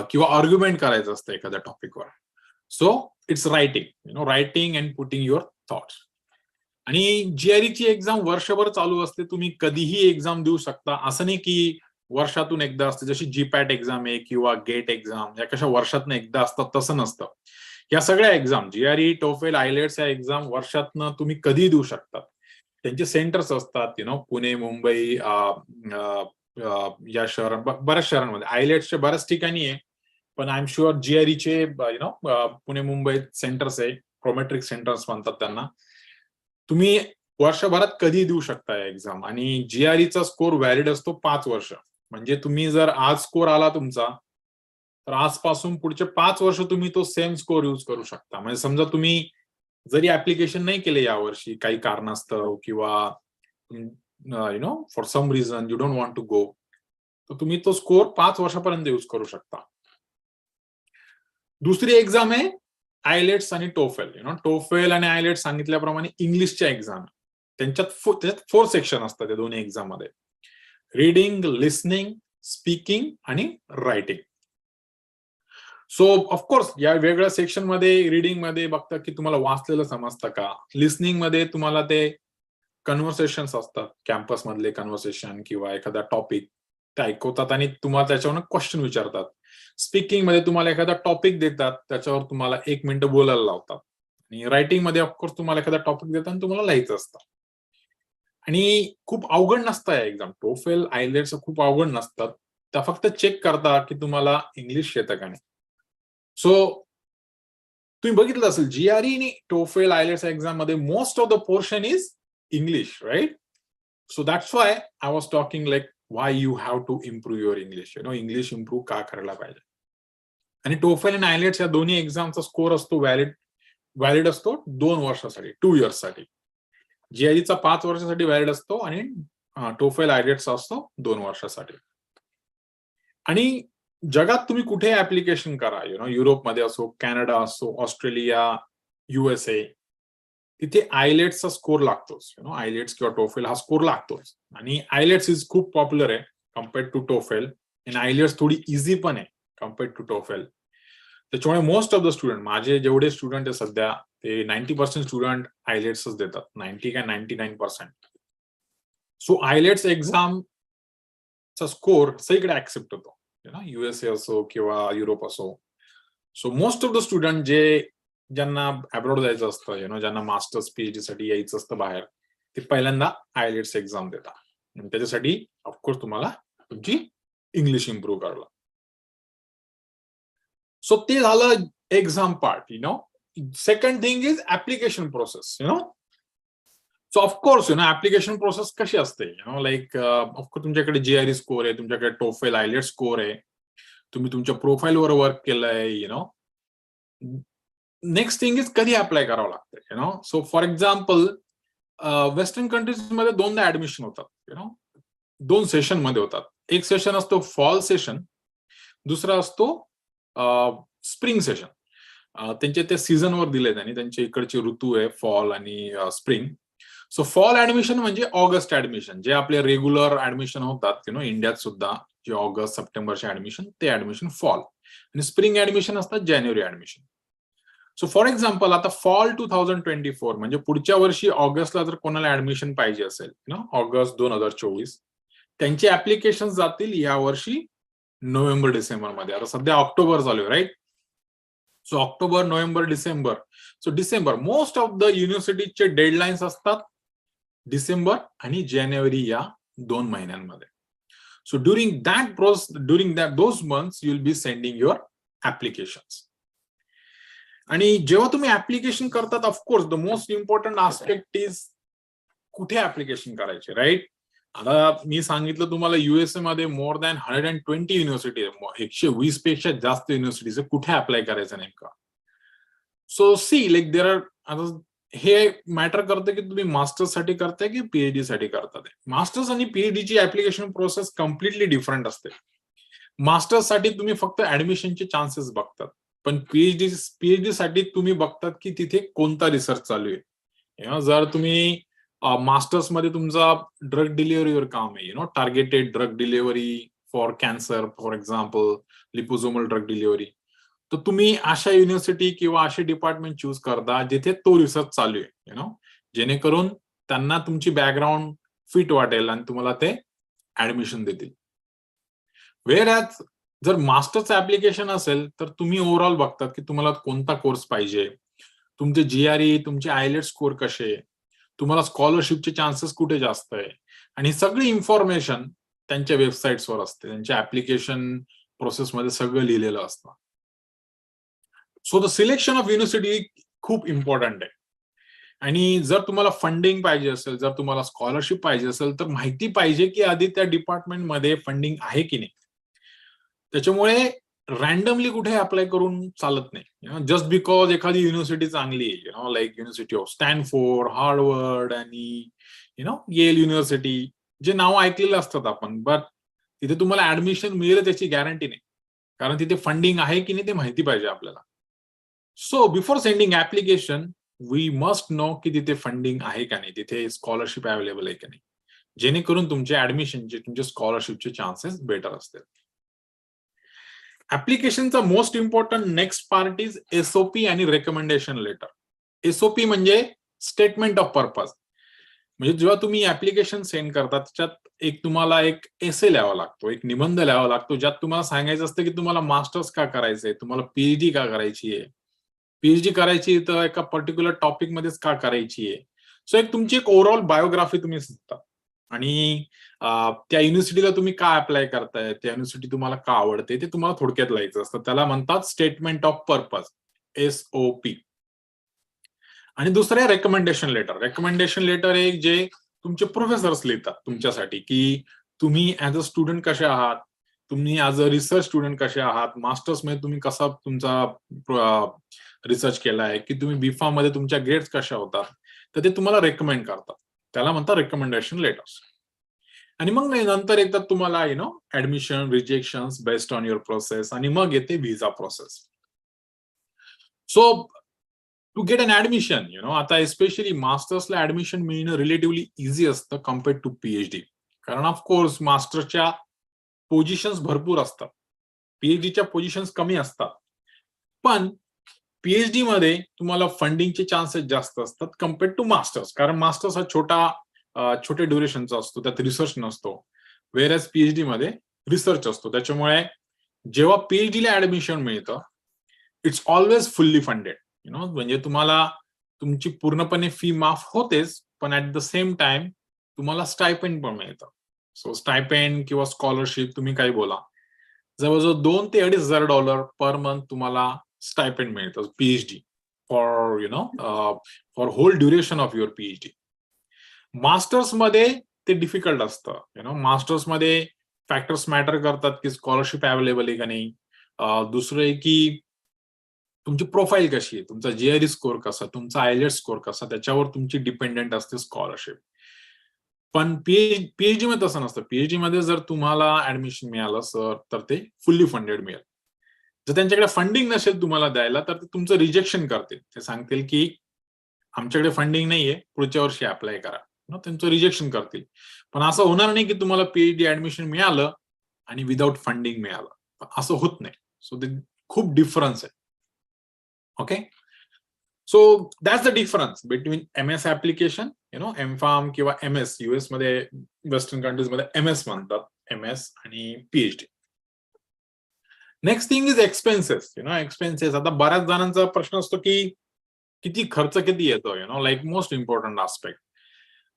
किंवा आर्ग्युमेंट करायचं असतं एखाद्या टॉपिकवर. So it's writing and putting your thoughts. आणि GRE ची एक्झाम वर्षभर चालू असते. तुम्ही कधीही एक्झाम देऊ शकता. असं नाही की वर्षातून एकदा असते, जशी GPAT एक्झाम आहे किंवा गेट एक्झाम या कशा वर्षातून एकदा असतात, तसं नसतं. या सगळ्या एक्झाम GRE, TOEFL, IELTS या एक्झाम वर्षातनं तुम्ही कधी देऊ शकतात. त्यांचे सेंटर्स असतात, पुणे, मुंबई, या बऱ्याच शहरांमध्ये. IELTSच्या बऱ्याच ठिकाणी आहे, पण आय एम शुअर GRE चे पुणे, मुंबईत सेंटर्स आहे, प्रोमेट्रिक सेंटर्स म्हणतात त्यांना. तुम्ही वर्षभरात कधी देऊ शकता एक्झाम. आणि GREचा स्कोर व्हॅलिड असतो 5 वर्ष. म्हणजे तुम्ही जर आज स्कोर आला तुमचा, तर आजपासून पुढचे 5 वर्ष तुम्ही तो सेम स्कोर यूज करू शकता. म्हणजे समजा तुम्ही जरी ऍप्लिकेशन नाही केले यावर्षी काही कारणास्तव, किंवा for some reason you don't want to go, तर तुम्ही तो स्कोर 5 वर्षापर्यंत यूज करू शकता. दुसरी एक्झाम आहे IELTS आणि TOEFL. TOEFL आणि IELTS सांगितल्याप्रमाणे इंग्लिशच्या एक्झाम. त्यांच्यात 4 सेक्शन असतात या दोन्ही एक्झाम मध्ये: रीडिंग, लिसनिंग, स्पीकिंग आणि रायटिंग. सो ऑफकोर्स या वेगळ्या सेक्शन मध्ये रीडिंग मध्ये बघता की तुम्हाला वाचलेलं समजतं का. लिसनिंग मध्ये तुम्हाला ते कन्व्हर्सेशन्स असतात, कॅम्पस मधले कन्व्हर्सेशन किंवा एखादा टॉपिक ते ऐकवतात आणि तुम्हाला त्याच्यावर क्वेश्चन विचारतात. स्पीकिंग मध्ये तुम्हाला एखादा टॉपिक देतात, त्याच्यावर तुम्हाला 1 मिनिट बोलायला लावतात. आणि रायटिंग मध्ये ऑफकोर्स तुम्हाला एखादा टॉपिक देतात आणि तुम्हाला लिहायचं असतं. आणि खूप अवघड नसतं एक्झाम. TOEFL, IELTS खूप अवघड नसतात. त्या फक्त चेक करता की तुम्हाला इंग्लिश येतं का नाही. सो तुम्ही बघितलं असेल GRE आणि TOEFL, IELTS एक्झाम मध्ये most of the portion is English, right. So that's why I was talking like why you have to improve your English. English improve का करायला पाहिजे. आणि TOEFL आणि IELTS या दोन्ही एक्झामचा स्कोर असतो व्हॅलिड असतो 2 वर्षासाठी, 2 इयर्स साठी. GREचा 5 वर्षासाठी व्हॅलिड असतो आणि TOEFL, IELTS असतो 2 वर्षासाठी. आणि जगात तुम्ही कुठे ऍप्लिकेशन करा, युरोपमध्ये असो, कॅनडा असो, ऑस्ट्रेलिया, USA, तिथे IELTSचा स्कोर लागतोच. IELTS किंवा TOEFL हा स्कोर लागतोच. आणि IELTS इज खूप पॉप्युलर आहे कम्पेअर्ड टू TOEFL, आणि IELTS थोडी इझी पण आहे कम्पेअर्ड टू TOEFL. त्याच्यामुळे मोस्ट ऑफ द स्टुडंट, माझे जेवढे स्टुडंट आहे सध्या, ते 90% स्टुडंट IELTS देतात. 90 का 99%. सो IELTS एक्झाम चा स्कोर सगळीकडे ऍक्सेप्ट होतो, USA असो किंवा युरोप असो. So most of the student ज्यांना अब्रॉड जायचं असतं, ज्यांना मास्टर्स PhD साठी यायचं असतं बाहेर, ते पहिल्यांदा IELTS एक्झाम देतात. आणि त्याच्यासाठी ऑफकोर्स तुम्हाला तुमची इंग्लिश इम्प्रूव्ह करायला. सो ते झालं exam part. Second thing is application process. So of course application process कशी असते, लाईक ऑफकोर्स तुमच्याकडे GRE स्कोर आहे, तुमच्याकडे TOEFL IELTS स्कोर आहे, तुम्ही तुमच्या प्रोफाईलवर वर्क केलंय. नेक्स्ट थिंग इज कधी अप्लाय करावं लागतं. So for example western countries मध्ये दोनदा ऍडमिशन होतात. 2 सेशन मध्ये होतात. एक सेशन असतो फॉल सेशन, दुसरा असतो स्प्रिंग सेशन. त्यांचे ते सीझनवर दिले त्यांनी, त्यांच्या इकडचे ऋतू आहे फॉल आणि स्प्रिंग. सो फॉल ऍडमिशन म्हणजे ऑगस्ट ऍडमिशन, जे आपले रेग्युलर ऍडमिशन होतात इंडियात सुद्धा, जे ऑगस्ट सप्टेंबरचे ऍडमिशन, ते ऍडमिशन फॉल. आणि स्प्रिंग ऍडमिशन असतात January admission. So for example आता फॉल 2024 म्हणजे पुढच्या वर्षी ऑगस्टला जर कोणाला ऍडमिशन पाहिजे असेल, ऑगस्ट 2024, त्यांचे ऍप्लिकेशन जातील या वर्षी नोव्हेंबर डिसेंबर मध्ये. आता सध्या ऑक्टोबर चालू आहे, right? So October, November, December. So December most of the युनिव्हर्सिटीचे डेडलाईन्स असतात डिसेंबर आणि जानेवारी या 2 महिन्यांमध्ये. So during those months you will be sending your applications. आणि जेव्हा तुम्ही ऍप्लिकेशन करतात, of course the most important aspect is कुठे ऍप्लिकेशन करायचे, राईट? आता मी सांगितलं तुम्हाला USA मध्ये मोर दॅन 120 युनिव्हर्सिटी, 120 पेक्षा जास्त युनिव्हर्सिटीज, कुठे अप्लाय करायचं नेमका. सो सी लाईक देर आर, आता हे मॅटर करतं की तुम्ही मास्टर्स साठी करताय की PhD साठी करताय. मास्टर्स आणि PhD ची ऍप्लिकेशन प्रोसेस कम्प्लिटली डिफरंट असते. मास्टर्स साठी तुम्ही फक्त ऍडमिशनचे चान्सेस बघतात, पण PhD साठी तुम्ही बघतात की तिथे कोणता रिसर्च चालू आहे. जर तुम्ही मास्टर्स मध्ये तुमचा ड्रग डिलिव्हरीवर काम आहे, targeted drug delivery for cancer for example, liposomal drug delivery, तर तुम्ही अशा युनिव्हर्सिटी किंवा असे डिपार्टमेंट चूज करता जिथे तो रिसर्च चालू आहे, जेणेकरून त्यांना तुमची बॅकग्राऊंड फिट वाटेल आणि तुम्हाला ते ऍडमिशन देतील. व्हेअरएज जर मास्टरचं ऍप्लिकेशन असेल तर तुम्ही ओव्हरऑल बघतात की तुम्हाला कोणता कोर्स पाहिजे, तुमचे GRE, तुमचे IELTS स्कोर कसे, तुम्हाला स्कॉलरशिपचे चान्सेस कुठे जास्त आहे, आणि सगळी इन्फॉर्मेशन त्यांच्या वेबसाईट्सवर असते. त्यांच्या ऍप्लिकेशन प्रोसेसमध्ये सगळं लिहिलेलं असतं. So the selection of university खूप इम्पॉर्टंट आहे. आणि जर तुम्हाला फंडिंग पाहिजे असेल, जर तुम्हाला स्कॉलरशिप पाहिजे असेल, तर माहिती पाहिजे की आधी त्या डिपार्टमेंटमध्ये फंडिंग आहे की नाही. त्याच्यामुळे रॅन्डमली कुठे अप्लाय करून चालत नाही. जस्ट बिकॉज एखादी युनिव्हर्सिटी चांगली आहे, like university of Stanford, Harvard आणि येल युनिव्हर्सिटी, जे नाव ऐकलेलं असतात आपण, बट तिथे तुम्हाला ऍडमिशन मिळेल त्याची गॅरंटी नाही, कारण तिथे फंडिंग आहे की नाही ते माहिती पाहिजे आपल्याला. So before sending application we must know की तिथे फंडिंग आहे का नाही, तिथे स्कॉलरशिप अवेलेबल आहे का नाही, जेणेकरून तुमचे ऍडमिशनचे, तुमचे स्कॉलरशिपचे चान्सेस बेटर असतील. ऍप्लिकेशनचा most important next part is SOP आणि रेकमेंडेशन लेटर. SOP म्हणजे स्टेटमेंट ऑफ पर्पज. म्हणजे जेव्हा तुम्ही ऍप्लिकेशन सेंड करता, त्याच्यात तुम्हाला एक एसे लिहावा लागतो, एक निबंध लिहावा लागतो, ज्यात तुम्हाला सांगायचं असतं की तुम्हाला मास्टर्स का करायचंय, तुम्हाला PhD का करायची आहे, PhD करायची तर एका पर्टिक्युलर टॉपिक मध्येच का करायची आहे. सो तुमची एक ओव्हरऑल बायोग्राफी तुम्ही सांगता, आणि त्या युनिव्हर्सिटीला तुम्ही का अप्लाय करताय, त्या युनिव्हर्सिटी तुम्हाला का आवडते, ते तुम्हाला थोडक्यात लिहायचं असतं. त्याला म्हणतात स्टेटमेंट ऑफ पर्पज, SOP. आणि दुसरे रेकमेंडेशन लेटर. रेकमेंडेशन लेटर एक जे तुमचे प्रोफेसर्स लिहितात तुमच्यासाठी, की तुम्ही ऍज अ स्टुडंट कसे आहात, तुम्ही ऍज अ रिसर्च स्टुडंट कसे आहात, मास्टर्स मध्ये तुम्ही कसा तुमचा रिसर्च केलाय, की तुम्ही B.Pharm मध्ये तुमच्या ग्रेड्स कशा होतात, तर ते तुम्हाला रेकमेंड करतात. त्याला म्हणतात रेकमेंडेशन लेटर्स. आणि मग नंतर एकदा तुम्हाला admission, rejection based on your process, आणि मग येते visa process. So to get an admission, आता एस्पेशली मास्टर्सला ऍडमिशन मिळणं रिलेटिव्हली इझी असतं कम्पेअर्ड टू PhD, कारण ऑफकोर्स मास्टर्सच्या पोझिशन्स भरपूर असतात, PhDच्या पोझिशन्स कमी असतात. पण PhD मध्ये तुम्हाला फंडिंगचे चान्सेस जास्त असतात कम्पेअर्ड टू मास्टर्स, कारण मास्टर्स हा छोट्या ड्युरेशनचा असतो, त्यात रिसर्च नसतो. व्हेअरएज पीएचडी मध्ये रिसर्च असतो. त्याच्यामुळे जेव्हा पीएचडी ला ऍडमिशन मिळतं, इट्स ऑलवेज फुल्ली फंडेड. म्हणजे तुम्हाला तुमची पूर्णपणे फी माफ होतेच, पण ऍट द सेम टाइम तुम्हाला स्टायपेंड पण मिळतं. सो स्टायपेंड किंवा स्कॉलरशिप तुम्ही काही बोला, जवळजवळ $2,000 ते $2,500 पर मंथ तुम्हाला स्टायपेंड मिळतं PhD for whole duration of your PhD. Masters मध्ये ते डिफिकल्ट असतं. मास्टर्स मध्ये फॅक्टर्स मॅटर करतात की स्कॉलरशिप अवेलेबल आहे का नाही. दुसरं आहे की तुमची प्रोफाईल कशी आहे, तुमचा जीआरई स्कोर कसा, तुमचा आयलेट्स स्कोर कसा, त्याच्यावर तुमची डिपेंडेंट असते स्कॉलरशिप. पण पीएचडी मध्ये तसं नसतं. पीएचडी मध्ये जर तुम्हाला ऍडमिशन मिळालं सर, तर ते फुल्ली फंडेड मिळेल. जर त्यांच्याकडे फंडिंग नसेल तुम्हाला द्यायला, तर ते तुमचं रिजेक्शन करतील. ते सांगतील की आमच्याकडे फंडिंग नाहीये, पुढच्या वर्षी अप्लाय करा. त्यांचं रिजेक्शन करतील. पण असं होणार नाही की तुम्हाला पीएचडी ऍडमिशन मिळालं आणि विदाउट फंडिंग मिळालं. असं होत नाही. सो ते खूप डिफरन्स आहे. Okay, so that's the difference between MS application, M form किंवा MS. US मध्ये, वेस्टर्न कंट्रीज मध्ये MS म्हणतात, MS आणि PhD. Next thing is expenses. Expenses. आता बऱ्याच जणांचा प्रश्न असतो की किती खर्च किती येतो, लाईक मोस्ट इम्पॉर्टंट आस्पेक्ट.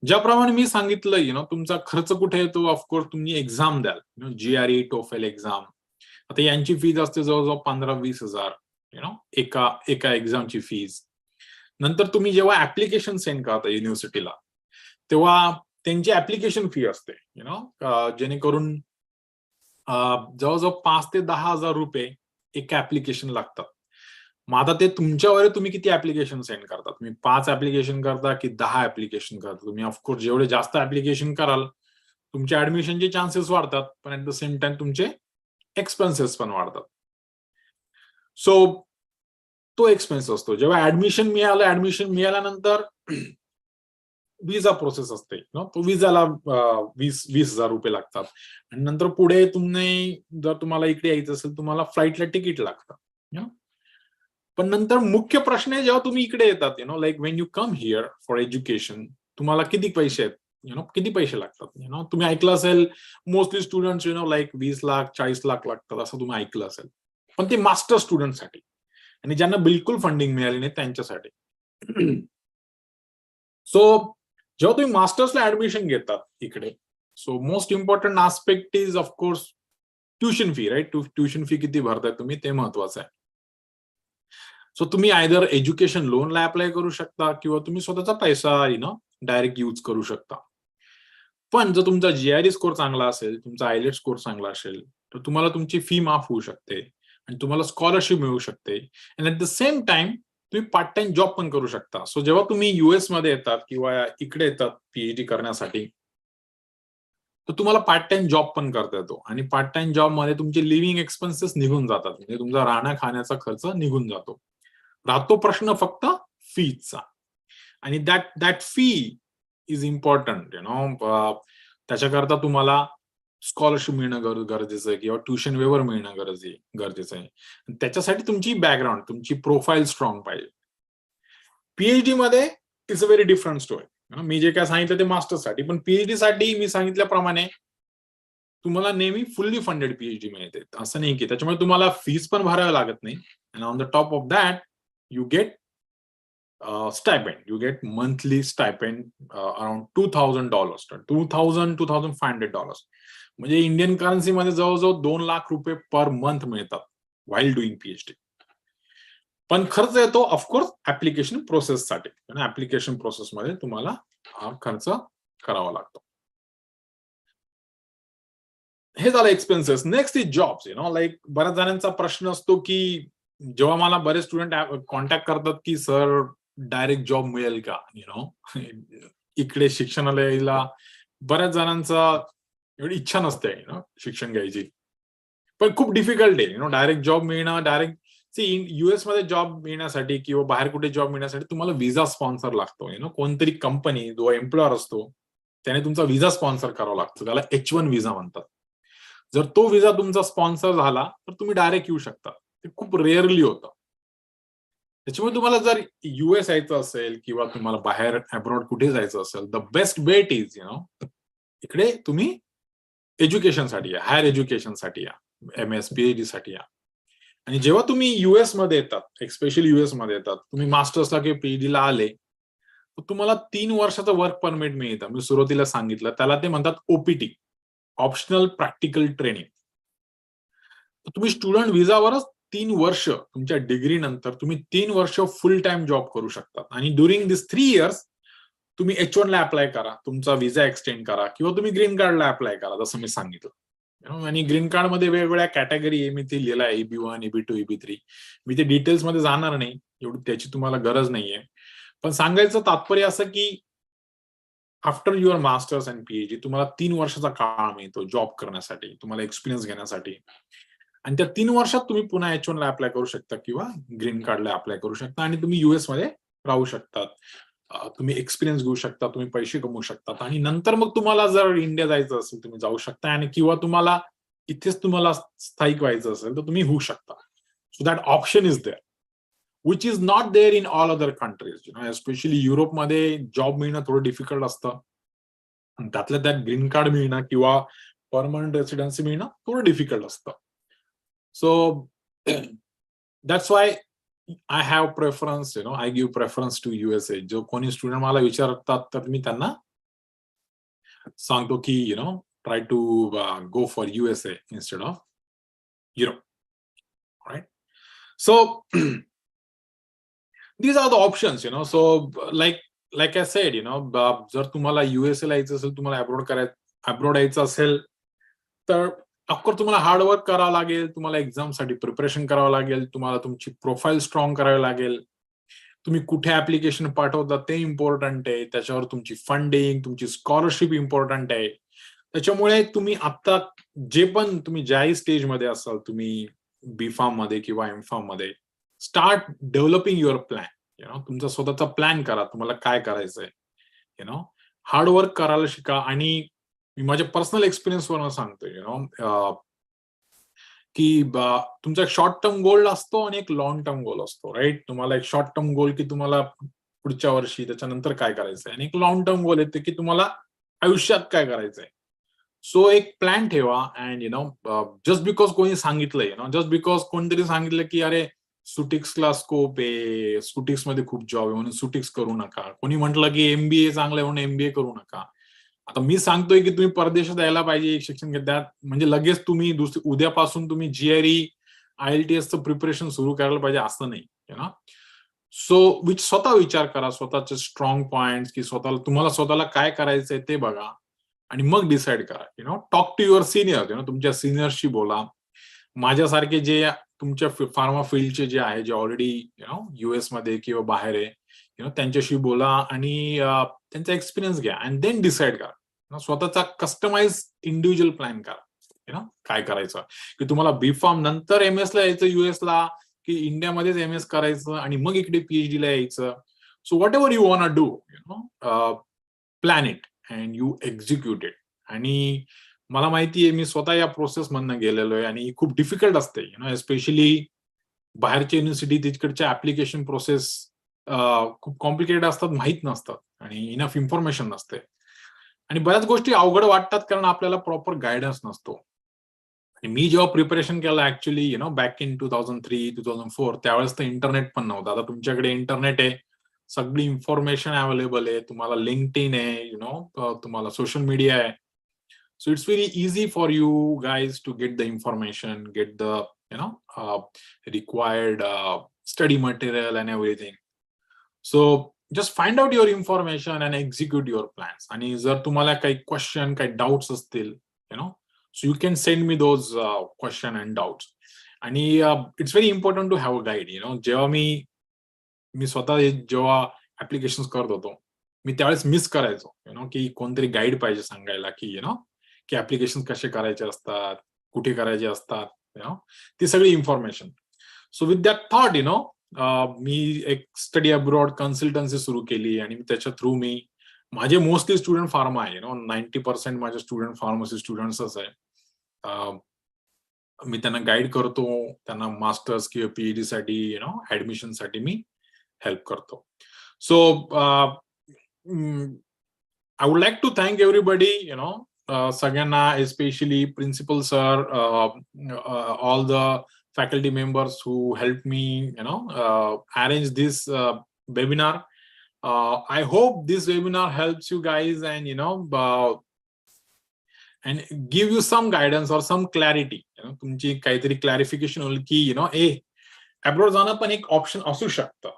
ज्याप्रमाणे मी सांगितलं, तुमचा खर्च कुठे येतो, ऑफकोर्स तुम्ही एक्झाम द्याल, GRE, TOEFL एक्झाम. आता यांची फीज असते जवळजवळ 15-20 हजार, एका एक्झामची फीज. नंतर तुम्ही जेव्हा ऍप्लिकेशन सेंड करता युनिव्हर्सिटीला, तेव्हा त्यांची ऍप्लिकेशन फी असते, जेणेकरून जवळजवळ 5 ते 10 हजार रुपये एका ऍप्लिकेशन लागतात. मग आता ते तुमच्यावर, तुम्ही किती ऍप्लिकेशन सेंड करता. तुम्ही 5 ऍप्लिकेशन करता की 10 ऍप्लिकेशन करता. तुम्ही ऑफकोर्स जेवढे जास्त ऍप्लिकेशन कराल, तुमच्या ऍडमिशनचे चान्सेस वाढतात, पण ऍट द सेम टाइम तुमचे एक्सपेन्सेस पण वाढतात. सो तो एक्सपेन्स असतो. जेव्हा ऍडमिशन मिळाल्यानंतर विजा प्रोसेस असते, तो विजाला 20,000 रुपये लागतात. आणि नंतर पुढे जर तुम्हाला इकडे यायचं असेल, तुम्हाला फ्लाईटला तिकीट लागतं. पण नंतर मुख्य प्रश्न आहे, जेव्हा तुम्ही इकडे येतात, like when you come here for education, तुम्हाला किती पैसे आहेत, किती पैसे लागतात. तुम्ही ऐकलं असेल, mostly students like 20 lakh 40 lakh लागतात, असं तुम्ही ऐकलं असेल. पण ते मास्टर स्टुडंटसाठी आणि ज्यांना बिलकुल फंडिंग मिळाली नाही त्यांच्यासाठी. सो जेव्हा तुम्ही मास्टर्सला ऍडमिशन घेतात इकडे, so most important aspect is of course tuition fee, right. Tuition fee किती भरताय तुम्ही, ते महत्वाचं आहे. सो तुम्ही आयदर एज्युकेशन लोनला अप्लाय करू शकता किंवा तुम्ही स्वतःचा पैसा डायरेक्ट यूज करू शकता. पण जर तुमचा GRE स्कोर चांगला असेल, तुमचा आयलेट स्कोर चांगला असेल, तर तुम्हाला तुमची फी माफ होऊ शकते आणि तुम्हाला स्कॉलरशिप मिळू शकते. And at the same time तुम्ही पार्ट टाइम जॉब पण करू शकता. सो जेव्हा तुम्ही US मध्ये येतात किंवा इकडे येतात पीएचडी करण्यासाठी, तर तुम्हाला पार्ट टाइम जॉब पण करता येतो. आणि पार्ट टाइम जॉब मध्ये तुमचे लिव्हिंग एक्सपेन्सेस निघून जातात, म्हणजे तुमचा राहण्या खाण्याचा खर्च निघून जातो. राहतो प्रश्न फक्त फीचा. आणि दॅट फी इज इम्पॉर्टंट. त्याच्याकरता तुम्हाला स्कॉलरशिप मिळणं गरजेचं आहे किंवा ट्युशन वेवर मिळणं गरजेचं आहे. त्याच्यासाठी तुमची बॅकग्राऊंड, तुमची प्रोफाईल स्ट्रॉंग पाहिजे. पीएचडी मध्ये it's a very different story. मी जे काय सांगितलं ते मास्टर्ससाठी, पण पीएचडी साठी मी सांगितल्याप्रमाणे तुम्हाला नेहमी फुल्ली फंडेड पीएचडी मिळते. असं नाही की त्याच्यामुळे तुम्हाला फीस पण भरावी लागत नाही. And on the top of that you get stipend. You get monthly stipend around $2,000 to $2,500. म्हणजे इंडियन करन्सी मध्ये जवळजवळ 2 लाख रुपये पर मंथ मिळतात while doing PhD. पण खर्च येतो ऑफकोर्स ऍप्लिकेशन प्रोसेससाठी. ऍप्लिकेशन प्रोसेस मध्ये तुम्हाला हा खर्च करावा लागतो. हे झालं expenses. Next is jobs. Like बऱ्याच जणांचा प्रश्न असतो की जेव्हा मला बरेच स्टुडंट कॉन्टॅक्ट करतात की सर डायरेक्ट जॉब मिळेल का, इकडे शिक्षणाला यायला बऱ्याच जणांचा एवढी इच्छा नसते शिक्षण घ्यायची, पण खूप डिफिकल्ट आहे डायरेक्ट जॉब मिळणं. डायरेक्ट US मध्ये जॉब मिळण्यासाठी किंवा बाहेर कुठे जॉब मिळण्यासाठी तुम्हाला विजा स्पॉन्सर लागतो. कोणतरी कंपनी, जो एम्प्लॉयर असतो त्याने तुमचा विजा स्पॉन्सर करावा लागतो. त्याला H1 विजा म्हणतात. जर तो विजा तुमचा स्पॉन्सर झाला तर तुम्ही डायरेक्ट येऊ शकता. ते खूप रेअरली होतं. त्याच्यामुळे तुम्हाला जर US यायचं असेल किंवा तुम्हाला बाहेर अब्रॉड कुठे जायचं असेल, द बेस्ट बेट इज इकडे तुम्ही एज्युकेशनसाठी या, हायर एज्युकेशनसाठी या, MS PhD साठी या. आणि जेव्हा तुम्ही US मध्ये येतात, एक्स्पेशली US मध्ये येतात, तुम्ही मास्टर्सला किंवा PhD ला आले, तर तुम्हाला 3 वर्षाचं वर्क परमिट मिळतं. मी सुरुवातीला सांगितलं, त्याला ते म्हणतात OPT, ऑप्शनल प्रॅक्टिकल ट्रेनिंग. तुम्ही स्टुडंट विजावरच 3 वर्ष तुमच्या डिग्री नंतर तुम्ही 3 वर्ष फुल टाइम जॉब करू शकता. आणि ड्युरिंग दिस 3 इयर्स तुम्ही H1 ला अप्लाय करा, तुमचा विजा एक्सटेंड करा, किंवा तुम्ही ग्रीन कार्डला अप्लाय करा, जसं मी सांगितलं. आणि ग्रीन कार्ड मध्ये वेगवेगळ्या कॅटेगरी आहे, मी ते लिहिलं आहे, EB1, EB2, EB3. मी ते डिटेल्स मध्ये जाणार नाही, एवढी त्याची तुम्हाला गरज नाहीये. पण सांगायचं तात्पर्य असं की after your masters and PhD तुम्हाला 3 वर्षाचा काळ मिळतो जॉब करण्यासाठी, तुम्हाला एक्सपिरियन्स घेण्यासाठी. आणि त्या 3 वर्षात तुम्ही पुन्हा H1 ला अप्लाय करू शकता किंवा ग्रीन कार्डला अप्लाय करू शकता आणि तुम्ही US मध्ये राहू शकतात. तुम्ही एक्सपिरियन्स घेऊ शकता, तुम्ही पैसे कमवू शकतात आणि नंतर मग तुम्हाला जर इंडिया जायचं असेल तुम्ही जाऊ शकता आणि किंवा तुम्हाला इथेच तुम्हाला स्थायिक व्हायचं असेल तर तुम्ही होऊ शकता. So that option is there, which is not there in all other countries. Especially युरोपमध्ये जॉब मिळणं थोडं डिफिकल्ट असतं. त्यातल्या त्यात ग्रीन कार्ड मिळणं किंवा परमनंट रेसिडेन्सी मिळणं थोडं डिफिकल्ट असतं. So that's why I have preference, I give preference to USA. जो कोणी स्टुडंट मला विचारतात तर मी त्यांना सांगतो की try to go for USA instead of Europe. Right? So these are the options, So like I said, जर तुम्हाला USA ला यायचं असेल, तुम्हाला अब्रॉड यायचं असेल तर ऑफकोर्स तुम्हाला हार्डवर्क करावं लागेल, तुम्हाला एक्झामसाठी प्रिपरेशन करावं लागेल, तुम्हाला तुमची प्रोफाईल स्ट्रॉंग करावी लागेल. तुम्ही कुठे ऍप्लिकेशन पाठवता ते इम्पॉर्टंट आहे, त्याच्यावर तुमची फंडिंग, तुमची स्कॉलरशिप इम्पॉर्टंट आहे. त्याच्यामुळे तुम्ही आता जे पण तुम्ही ज्याही स्टेजमध्ये असाल, तुम्ही B.Pharm मध्ये किंवा M.Pharm मध्ये, स्टार्ट डेव्हलपिंग युअर प्लॅन. तुमचा स्वतःचा प्लॅन करा, तुम्हाला काय करायचंय. हार्डवर्क करायला शिका. आणि मी माझ्या पर्सनल एक्सपिरियन्सवरून सांगतोय की तुमचा एक शॉर्ट टर्म गोल असतो आणि एक लॉंग टर्म गोल असतो. राईट? तुम्हाला एक शॉर्ट टर्म गोल की तुम्हाला पुढच्या वर्षी त्याच्यानंतर काय करायचंय, आणि एक लॉंग टर्म गोल येते की तुम्हाला आयुष्यात काय करायचंय. सो एक प्लॅन ठेवा. अँड जस्ट बिकॉज कोणी सांगितलंय, जस्ट बिकॉज कोणतरी सांगितलं की अरे सुटिक्सला स्कोप आहे, सुटिक्स मध्ये खूप जॉब आहे म्हणून सुटिक्स करू नका, कोणी म्हटलं की MBA चांगलं आहे म्हणून MBA करू नका. आता मी सांगतोय की तुम्ही परदेशात यायला पाहिजे, शिक्षण घेतात म्हणजे लगेच तुम्ही उद्यापासून तुम्ही GRE IELTS प्रिपरेशन सुरू करायला पाहिजे असं नाही. सो स्वतः विचार करा, स्वतःचे स्ट्रॉंग पॉइंट की तुम्हाला स्वतःला काय करायचंय ते बघा आणि मग डिसाईड करा. टॉक टू युअर सिनियर, तुमच्या सिनियर्सशी बोला. माझ्यासारखे जे तुमच्या फार्मा फील्डचे जे आहे, जे ऑलरेडी US मध्ये किंवा बाहेर आहे, त्यांच्याशी बोला आणि त्यांचा एक्सपिरियन्स घ्या अँड देन डिसाईड करा. स्वतःचा कस्टमाइज इंडिव्हिज्युअल प्लॅन करा. काय करायचं की तुम्हाला B.Pharm नंतर MS ला यायचं US ला, की इंडियामध्येच MS करायचं आणि मग इकडे PhD ला यायचं. So what ever you want do, plan it and you execute it. आणि मला माहिती आहे, मी स्वतः या प्रोसेस मधनं गेलेलो आहे आणि खूप डिफिकल्ट असते. एस्पेशली बाहेरच्या युनिव्हर्सिटी, तिकडच्या ऍप्लिकेशन प्रोसेस खूप कॉम्प्लिकेटेड असतात, माहीत नसतात आणि इनफ इन्फॉर्मेशन नसते आणि बऱ्याच गोष्टी अवघड वाटतात कारण आपल्याला प्रॉपर गायडन्स नसतो. आणि मी जेव्हा प्रिपरेशन केलं ऍक्च्युली बॅक इन 2003-2004, त्यावेळेस तर इंटरनेट पण नव्हतं. आता तुमच्याकडे इंटरनेट आहे, सगळी इन्फॉर्मेशन अवेलेबल आहे, तुम्हाला लिंक्डइन आहे, तुम्हाला सोशल मीडिया आहे. So it's very easy for you guys to get the information, get the required study material and everything. So just find out your information and execute your plans. आणि जर तुम्हाला काही question, काही doubts असतील, so you can send me those question and doubts. आणि it's very important to have a guide. जेव्हा मी स्वतः जेव्हा ऍप्लिकेशन करत होतो, मी त्यावेळेस मिस करायचो की कोणतरी गाईड पाहिजे सांगायला की ऍप्लिकेशन कसे करायचे असतात, कुठे करायचे असतात, ती सगळी information. So with that thought मी एक स्टडी अब्रॉड कन्सल्टन्सी सुरू केली आणि त्याच्या थ्रू माझे मोस्टली स्टुडंट फार्मा आहे. 90% माझे स्टुडंट फार्मसी स्टुडंट्सच आहे. मी त्यांना गाईड करतो, त्यांना मास्टर्स किंवा PhD साठी ऍडमिशन साठी मी हेल्प करतो. So I would like to thank everybody, सगळ्यांना, especially principal sir, all the faculty members who helped me, arrange this webinar. I hope this webinar helps you guys and and give you some guidance or some clarity. तुमची काहीतरी clarification होईल की abroad जाणं पण एक option असू शकतं.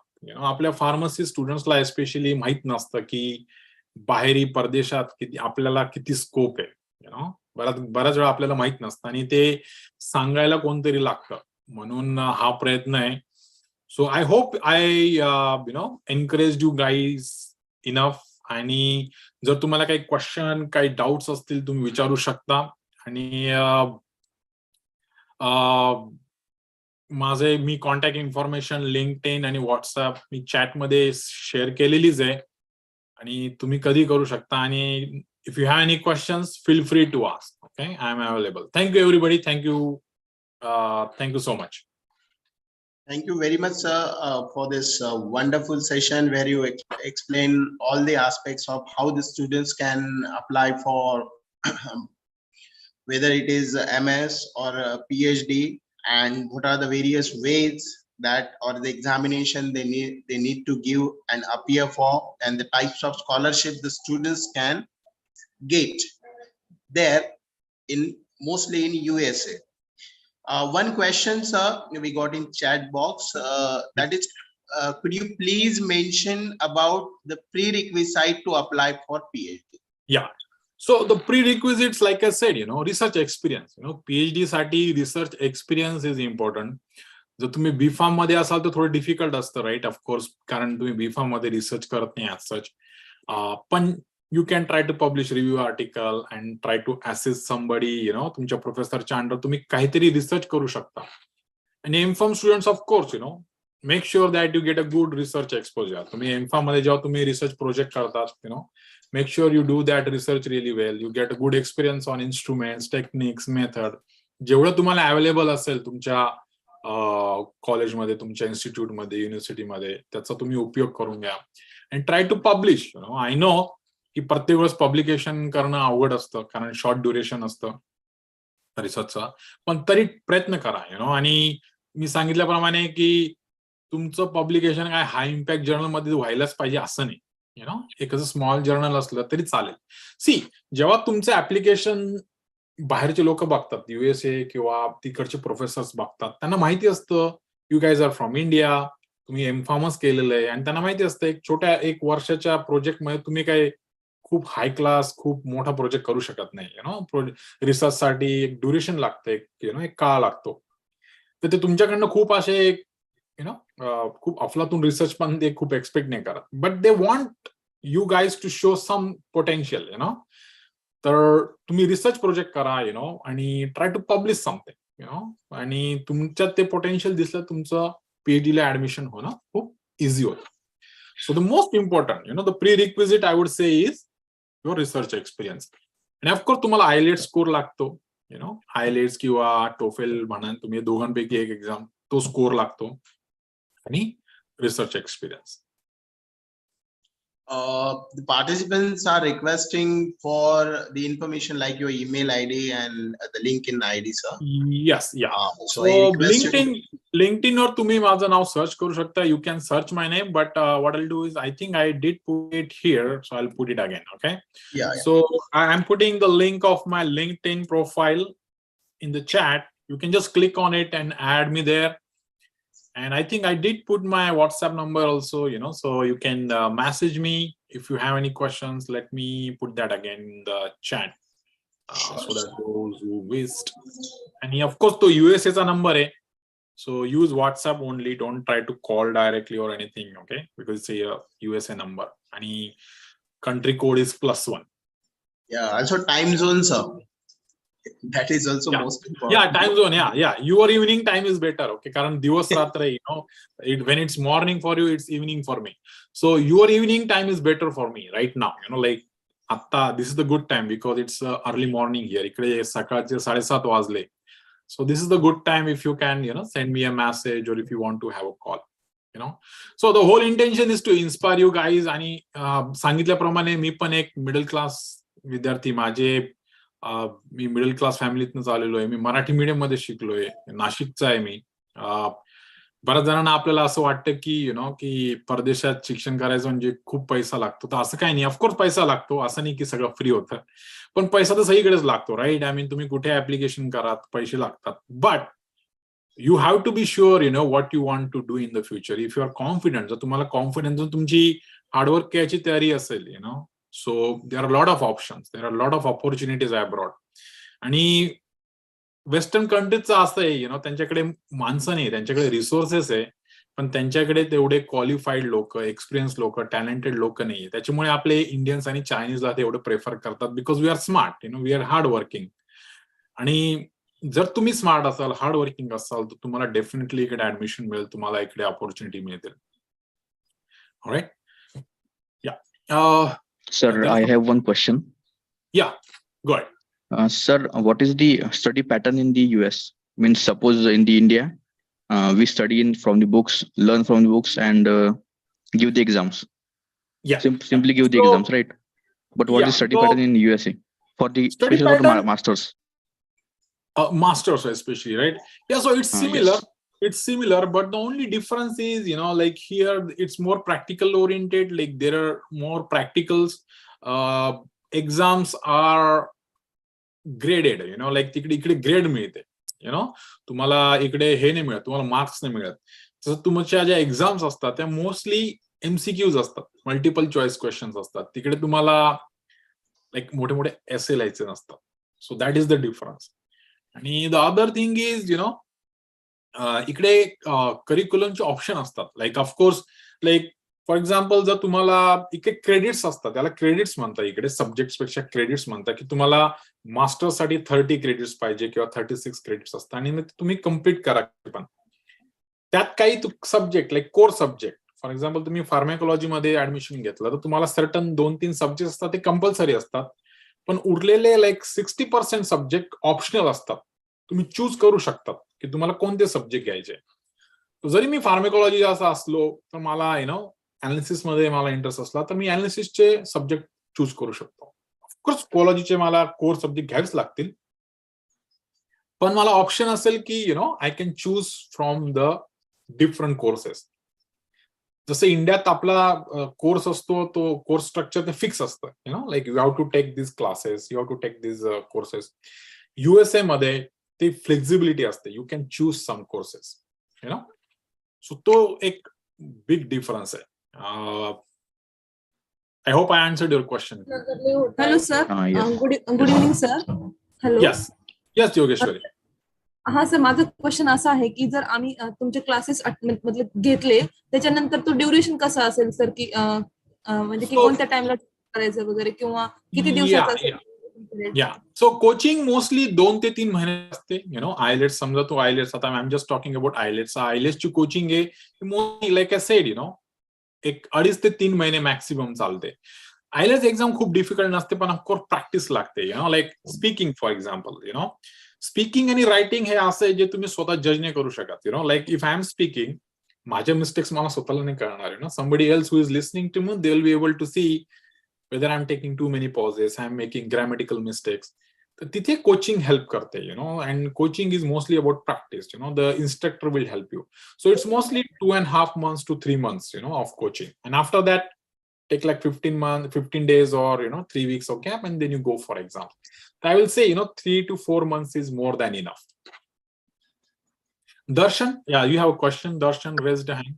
आपल्या फार्मसी स्टुडंट्सला एस्पेशली माहित नसतं की बाहेरी परदेशात आपल्याला किती स्कोप आहे. बऱ्याच वेळा आपल्याला माहित नसतं आणि ते सांगायला कोणतरी लागतं, म्हणून हा प्रयत्न आहे. So I hope I encourage you guys enough. आणि जर तुम्हाला काही क्वेश्चन, काही डाऊट्स असतील तुम्ही विचारू शकता. आणि मी कॉन्टॅक्ट इन्फॉर्मेशन लिंक्डइन आणि व्हॉट्सअप मी चॅटमध्ये शेअर केलेलीच आहे आणि तुम्ही कधी करू शकता. आणि if you have any questions, feel free to ask. Okay, I am available. Thank you, everybody. Thank you so much. Thank you very much, sir, for this wonderful session where you explain all the aspects of how the students can apply for whether it is MS or PhD, and what are the various ways that or the examination they need to give and appear for, and the types of scholarship the students can get there mostly in USA. One question, sir, we got in chat box, that is, could you please mention about the prerequisite to apply for PhD? Yeah. So the prerequisites, like I said, research experience. PhD साठी research experience is important. जर तुम्ही B farm मध्ये असाल तर थोडं difficult असतं, right, of course, कारण तुम्ही बी फार्म मध्ये रिसर्च करत नाही ऍज सच. पण you can try to publish review article and try to assist somebody, तुमच्या प्रोफेसरच्या अंडर तुम्ही काहीतरी रिसर्च करू शकता. आणि M form students of course make sure that you get a good research exposure. तुम्ही एमफार्म मध्ये जेव्हा तुम्ही रिसर्च प्रोजेक्ट करतात, make sure you do that research really well. You get a good experience on instruments, techniques, method. जेवढं तुम्हाला available असेल तुमच्या कॉलेजमध्ये, तुमच्या इन्स्टिट्यूटमध्ये, युनिव्हर्सिटीमध्ये, त्याचा तुम्ही उपयोग करून घ्या. And try to publish. I know की प्रत्येक वेळेस पब्लिकेशन करणं अवघड असतं, कारण शॉर्ट ड्युरेशन असतं रिसर्चचा, पण तरी प्रयत्न करा. आणि मी सांगितल्याप्रमाणे की तुमचं पब्लिकेशन काय हाय इम्पॅक्ट जर्नलमध्ये व्हायलाच पाहिजे असं नाही. एखादं स्मॉल जर्नल असलं तरी चालेल. सी, जेव्हा तुमचं ऍप्लिकेशन बाहेरचे लोक बघतात, USA किंवा तिकडचे प्रोफेसर्स बघतात, त्यांना माहिती असतं you guys are from India, तुम्ही एमफार्मच केलेलं आहे, आणि त्यांना माहिती असतं एक छोट्या 1 वर्षाच्या प्रोजेक्टमध्ये तुम्ही काय खूप हाय क्लास, खूप मोठा प्रोजेक्ट करू शकत नाही. रिसर्च साठी एक ड्युरेशन लागतं, एक काळ लागतो. तर ते तुमच्याकडनं खूप असे खूप अफलातून रिसर्च पण ते खूप एक्सपेक्ट नाही करत. But they want you guys to show some potential. तर तुम्ही रिसर्च प्रोजेक्ट करा, आणि ट्राय टू पब्लिश समथिंग, आणि तुमच्यात ते पोटेन्शियल दिसलं, तुमचं PhD ला ऍडमिशन होणं खूप इझी होतं. So the most important, the prerequisite I would say is your research experience. आणि ऑफकोर्स तुम्हाला आयलेट्स स्कोर लागतो, आयलेट्स किंवा टोफेल म्हणा, तुम्ही दोघांपैकी एक एक्झाम, तो स्कोर लागतो, आणि research experience. The participants are requesting for the information like your email ID and the LinkedIn ID, sir. Yes, yeah. So I request you to- LinkedIn or तुम्ही माझं नाव सर्च करू शकता. You can search my name, but what I'll do is, I think I did put it here, so I'll put it again. Okay. Yeah. So I'm putting the link of my LinkedIn profile in the chat. You can just click on it and add me there. And I think I did put my WhatsApp number also, so you can message me if you have any questions. Let me put that again in the chat, so that those who missed. And of course, the USA चा number hai, so use WhatsApp only. Don't try to call directly or anything, okay? Because it's a USA number. And country code is +1. Yeah. Also time zone, sir. That is also most important. Yeah, time zone. Yeah. Your evening time is better, okay? Karan divas ratra, when it's morning for you, it's evening for me. So your evening time is better for me right now. Like atta, this is the good time because it's early morning here. Ikde sakalche 7:30 wajle. So this is the good time if you can, send me a message, or if you want to have a call. So the whole intention is to inspire you guys. आणि सांगितल्याप्रमाणे मी पण एक middle class विद्यार्थी, माझे मी middle class फॅमिलीतनच आलेलो आहे. मी Marathi medium मध्ये शिकलोय. नाशिकचा आहे मी. बऱ्याच जणांना आपल्याला असं वाटतं की की परदेशात शिक्षण करायचं म्हणजे खूप पैसा लागतो. तर असं काही नाही. ऑफकोर्स पैसा लागतो. असं नाही की सगळं फ्री होतं. पण पैसा तर सगळीकडेच लागतो, राईट? आय मीन तुम्ही कुठे ऍप्लिकेशन करा पैसे लागतात. But you have to be sure what you want to do in the future. If you are confident, जर तुम्हाला कॉन्फिडन्स तुमची हार्डवर्क करायची तयारी असेल, so there are a lot of options, there are a lot of opportunities abroad. आणि western कंट्रीजचं असं आहे, त्यांच्याकडे माणसं नाही, त्यांच्याकडे रिसोर्सेस आहे, पण त्यांच्याकडे तेवढे क्वालिफाईड लोक, एक्सपिरियन्स लोक, टॅलेंटेड लोक नाहीये. त्याच्यामुळे आपले इंडियन्स आणि चायनीजला तेवढं प्रेफर करतात, because we are smart, we are hard working. आणि जर तुम्ही स्मार्ट असाल, हार्ड वर्किंग असाल, तर तुम्हाला डेफिनेटली इकडे ऍडमिशन मिळेल, तुम्हाला इकडे ऑपॉर्च्युनिटी मिळतील. ऑलराईट? या Sir, I have one question. Yeah, go ahead. Sir, what is the study pattern in the US? Means, suppose in the India, we study from the books, learn from the books, and give the exams. Yeah. Simply give the So, exams, right? But what is the study pattern in USA for the Study especially for the pattern? masters? Masters especially, right? Yeah, so it's similar. Yes. It's similar, but the only difference is, like here it's more practical oriented, like there are more practicals. Exams are graded, like इकडे grade मिळते, तुम्हाला इकडे हे नाही मिळत, तुम्हाला marks नाही मिळत. तसं तुमच्या ज्या एक्झाम्स असतात त्या मोस्टली MCQs असतात, मल्टिपल चॉईस क्वेश्चन्स असतात. तिकडे तुम्हाला लाईक मोठे मोठे एसे लिहायचे नसतात. So that is the difference. आणि द अदर थिंग इज इकडे करिक्युलमचे ऑप्शन असतात. Like of course, like for example, जर तुम्हाला इकडे क्रेडिट्स असतात, त्याला क्रेडिट्स म्हणतात इकडे, सब्जेक्ट पेक्षा क्रेडिट्स म्हणतात, की तुम्हाला मास्टर्स साठी 30 क्रेडिट्स पाहिजे किंवा 36 क्रेडिट्स असतात, आणि तुम्ही कम्प्लीट करा. पण त्यात काही subject, like core subject, for example तुम्ही फार्माकोलॉजी मध्ये ऍडमिशन घेतलं तर तुम्हाला सर्टन 2-3 सब्जेक्ट असतात, ते कंपल्सरी असतात. पण उरलेले लाईक 60% सब्जेक्ट ऑप्शनल असतात. तुम्ही चूज करू शकतात की तुम्हाला कोणते सब्जेक्ट घ्यायचे. जरी मी फार्माकोलॉजी असं असलो तर मला अनालिसिस मध्ये मला इंटरेस्ट असला तर मी अनालिसिसचे सब्जेक्ट चूज करू शकतो. ऑफकोर्स कोलॉजीचे मला कोर सब्जेक्ट घ्यावेच लागतील, पण मला ऑप्शन असेल की I can choose from the different courses. जसं इंडियात आपला कोर्स असतो, तो कोर्स स्ट्रक्चर ते फिक्स असतं, like you have to take this classes, you have to take this courses. USA मध्ये ते फ्लेक्झिबिलिटी असते, you can choose some courses, so तो एक बिग डिफरन्स आहे. I hope I answered your question. Hello, sir. Yes. Good evening, sir. Hello. Yes, Yogeshwari. हा sir, माझा question असा आहे की जर आम्ही तुमचे क्लासेस मतलब घेतले, त्याच्यानंतर तो ड्युरेशन कसा असेल सर, की म्हणजे की कोणत्या टाइमला करायचं वगैरे, किंवा किती दिवसाचा असेल? सो कोचिंग मोस्टली 2 ते 3 महिने असते. आयलेट्स, समजा तो आयलेट्स, आता I am just talking about IELTS. आयलेट्सची कोचिंग आहे मोस्टली, लाईक आय सेड, एक 2.5 ते 3 महिने मॅक्सिमम चालते. आयलेट्स एक्झाम खूप डिफिकल्ट नसते, पण ऑफकोर्स प्रॅक्टिस लागते. Like speaking, for example, speaking आणि रायटिंग हे असं आहे जे तुम्ही स्वतः जज नाही करू शकत. Like if I am speaking, माझ्या मिस्टेक्स मला स्वतःला नाही कळणार. somebody else who is listening to me, they will be able to see whether I'm taking too many pauses, I'm making grammatical mistakes. तर तिथे कोचिंग हेल्प करते, and coaching is mostly about practice. The instructor will help you. So it's mostly 2.5 months to 3 months, of coaching. And after that, take like 15 days or 3 weeks of gap, and then you go for exam. So I will say 3 to 4 months is more than enough. Darshan, yeah, you have a question. Darshan raised a hand.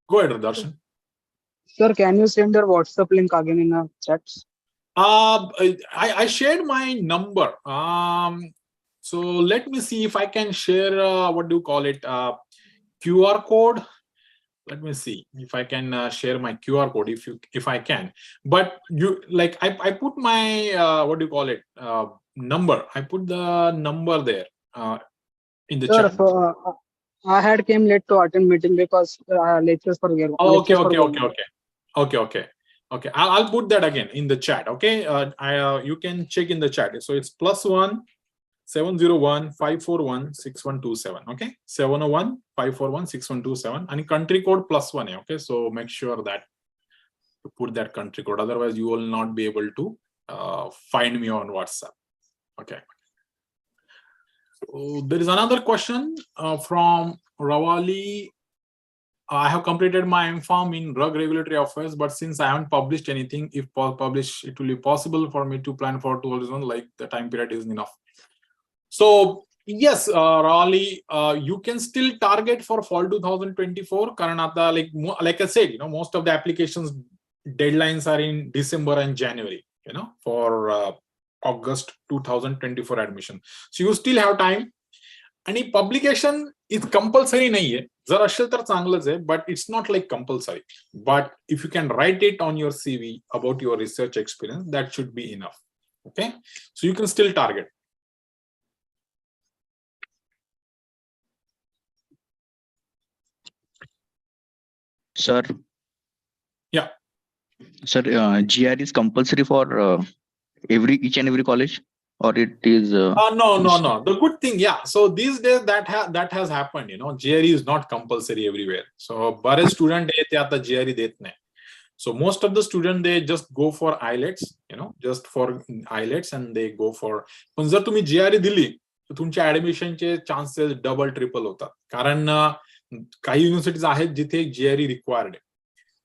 Go ahead, Darshan. Sir, can you send your WhatsApp link again in the chats? I shared my number. So let me see if I can share, what do you call it? QR code. Let me see if I can share my QR code if I can. But you, like, I put my what do you call it? Number. I put the number there in the Sir, chat. I had came late to attend meeting because lectures for year. Oh, okay. I'll put that again in the chat. Okay, you can check in the chat. So it's +1 701 541 6127. Okay, 701 541 6127, and country code +1. Okay, so make sure that you put that country code. Otherwise, you will not be able to find me on WhatsApp. Okay. So there is another question from Rawali. I have completed my M.Pharm in drug regulatory affairs, but since I haven't published anything, if published, it will be possible for me to plan for 2000, like the time period isn't enough. So yes, Rawali, you can still target for fall 2024. Karanata, like I said, most of the applications deadlines are in December and January, for August 2024 admission. So you still have time. And publication is compulsory nahiye. Zar ashel tar changlech hai, but it's not like compulsory. But if you can write it on your CV about your research experience, that should be enough. Okay, so you can still target. Sir. Yeah. Sir, GR is compulsory for each and every college, or it is? No. The good thing, yeah. So these days that has happened. GRE is not compulsory everywhere. So, bare student GRE detne. So most of the students, they just go for IELTS, just for IELTS, and they go for. पण जर तुम्ही GRE दिली, तर तुमच्या ऍडमिशनचे chances double triple होतात. कारण काही universities आहेत जिथे GRE रिक्वायर्ड आहे.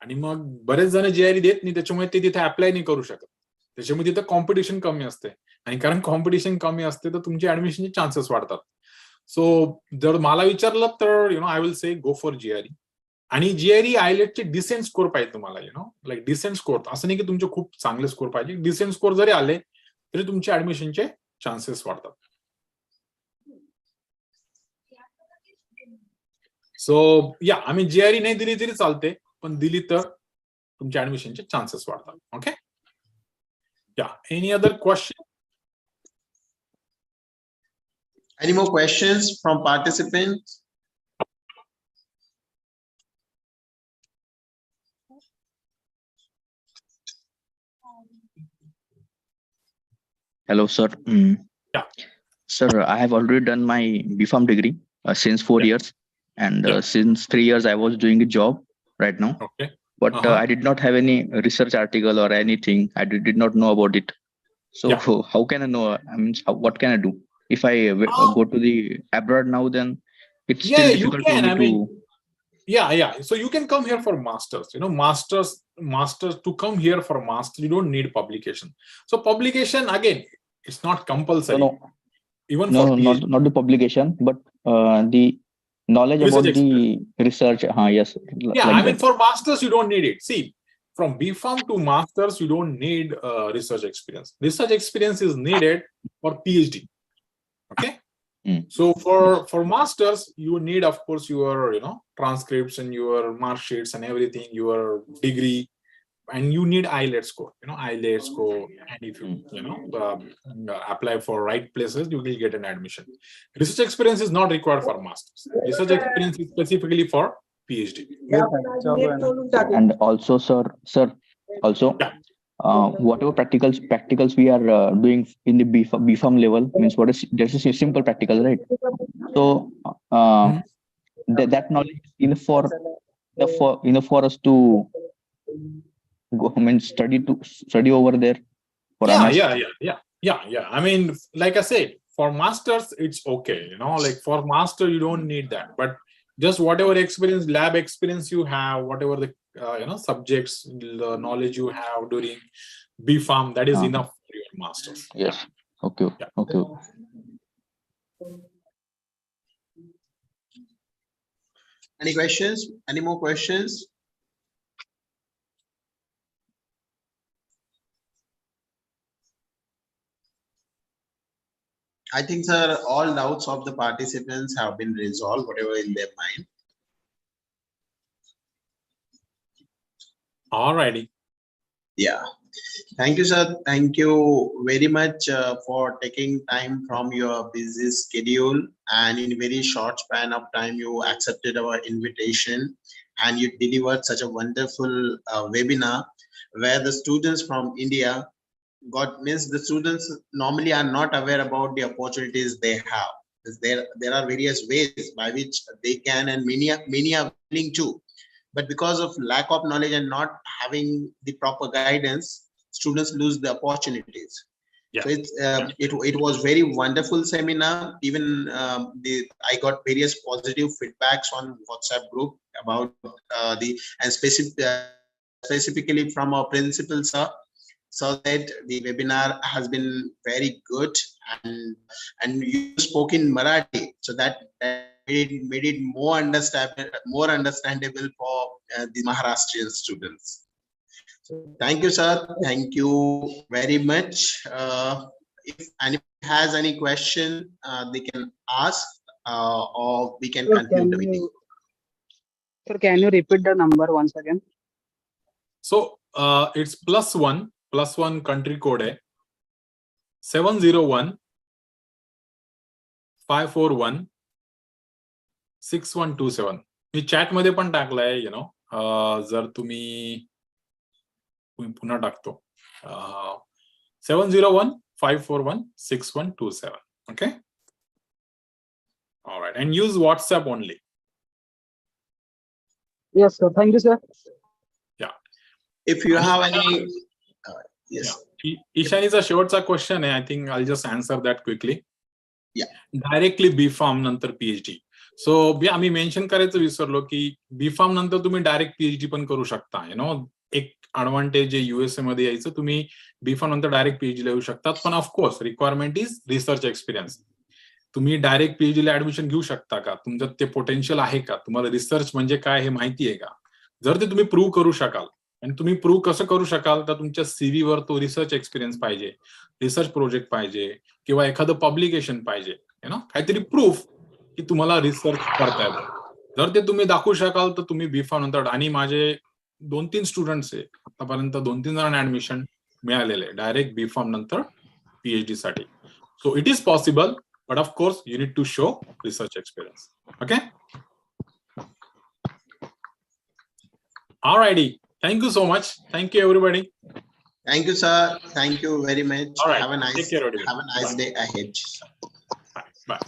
आणि मग बरेच जण GRE देत नाही, त्याच्यामुळे ते तिथे अप्लाय नाही करू शकत. त्याच्यामुळे तिथे कॉम्पिटिशन कमी असते. आणि कारण कॉम्पिटिशन कमी असते तर तुमचे ऍडमिशनचे चान्सेस वाढतात. सो जर मला विचारलं तर I will say go for GRE. आणि GRE आयलेटचे डिसेंट स्कोर पाहिजे तुम्हाला, लाईक डिसेंट स्कोर. असं नाही की तुमचे खूप चांगले स्कोर पाहिजे. डिसेंट स्कोर जरी आले तरी तुमचे ऍडमिशनचे चान्सेस वाढतात. सो या, आम्ही GRE नाही दिली तरी चालते, पण दिली तर तुमचे ऍडमिशनचे चान्सेस वाढतात. Okay. Yeah. Any other question? Any more questions from participants? Hello, sir. Yeah. Sir, I have already done my B.Pharm degree since 4 years, and since 3 years I was doing a job right now. Okay. But I did not have any research article or anything. I did not know about it. So how can I know? I mean, what can I do if I go to the abroad now? Then it's still difficult for me to. Yeah. So you can come here for masters. Masters to come here for master, you don't need publication. So publication, again, it's not compulsory. No. Even for PhD. Not the publication, but the knowledge research about the research. Yes. Yeah, like I mean, for masters you don't need it. See, from B.Pharm to masters you don't need research experience. Research experience is needed for PhD. Okay. So for masters you need, of course, your transcripts and your mark sheets and everything, your degree, and you need IELTS score. IELTS score, and if you apply for right places, you will get an admission. Research experience is not required for masters. Research experience is specifically for PhD. And also, sir, also. Whatever practicals we are doing in the B.Pharm level means there's a simple practical, right? So that knowledge is for us to go, I mean, study over there. Yeah. I mean, like I said, for masters it's okay. Like for master you don't need that, but just whatever experience, lab experience you have, whatever the subjects, the knowledge you have during B.Pharm, that is enough for your masters. Yes. Okay. Okay. Any questions? Any more questions? I think, sir, all doubts of the participants have been resolved, whatever in their mind. Alrighty. Yeah. Thank you, sir. Thank you very much for taking time from your busy schedule, and in a very short span of time, you accepted our invitation and you delivered such a wonderful webinar where the students from India the students normally are not aware about the opportunities they have. There are various ways by which they can, and many are willing to. But because of lack of knowledge and not having the proper guidance, students lose the opportunities. Yeah. So it was very wonderful seminar. Even I got various positive feedbacks on WhatsApp group about specifically from our principal sir. So that the webinar has been very good, and you spoke in Marathi, so that made it more understandable for the Maharashtrian students. So thank you, sir. Thank you very much. If anyone has any question, they can ask, or we can Sir, conclude the meeting. Sir, can you repeat the number once again? So it's +1 country code है 701 541 6127. मी chat मध्ये पण टाकलाय, जर तुम्ही पुन्हा टाकतो 701 541 6127. Okay. All right, and use WhatsApp only. Yes, sir. Thank you, sir. If you have any, yes. Yeah. Ishani's शेवटचा question आहे. I think I'll just answer that quickly. Yeah. Directly B.Pharm नंतर PhD. So आम्ही mention करायचं विसरलो की B.Pharm नंतर तुम्ही direct PhD पण करू शकता. एक ऍडव्हान्टेज आहे USA मध्ये यायचं, तुम्ही B.Pharm नंतर डायरेक्ट PhD ला येऊ शकतात. पण of course requirement is research experience. तुम्ही डायरेक्ट PhD ला ऍडमिशन घेऊ शकता का? तुमच्यात ते पोटेन्शियल आहे का? तुम्हाला रिसर्च म्हणजे काय हे माहिती आहे का? जर ते तुम्ही प्रूव्ह करू शकाल, आणि तुम्ही प्रूव्ह कसं करू शकाल, तर तुमच्या CV वर तो रिसर्च एक्सपिरियन्स पाहिजे, रिसर्च प्रोजेक्ट पाहिजे, किंवा एखादं पब्लिकेशन पाहिजे, काहीतरी प्रूफ की तुम्हाला रिसर्च करता येतं. जर ते तुम्ही दाखवू शकाल तर तुम्ही B.Pharm नंतर, आणि माझे 2-3 स्टुडंट्स आहे आतापर्यंत 2-3 जणांना ऍडमिशन मिळालेले डायरेक्ट B.Pharm नंतर PhD साठी. So it is possible, but of course you need to show research experience. Okay. Alrighty. Thank you so much. Thank you, everybody. Thank you, sir. Thank you very much. All right. Have a nice Take care, everybody. Have a nice Bye. day ahead. Bye. Bye.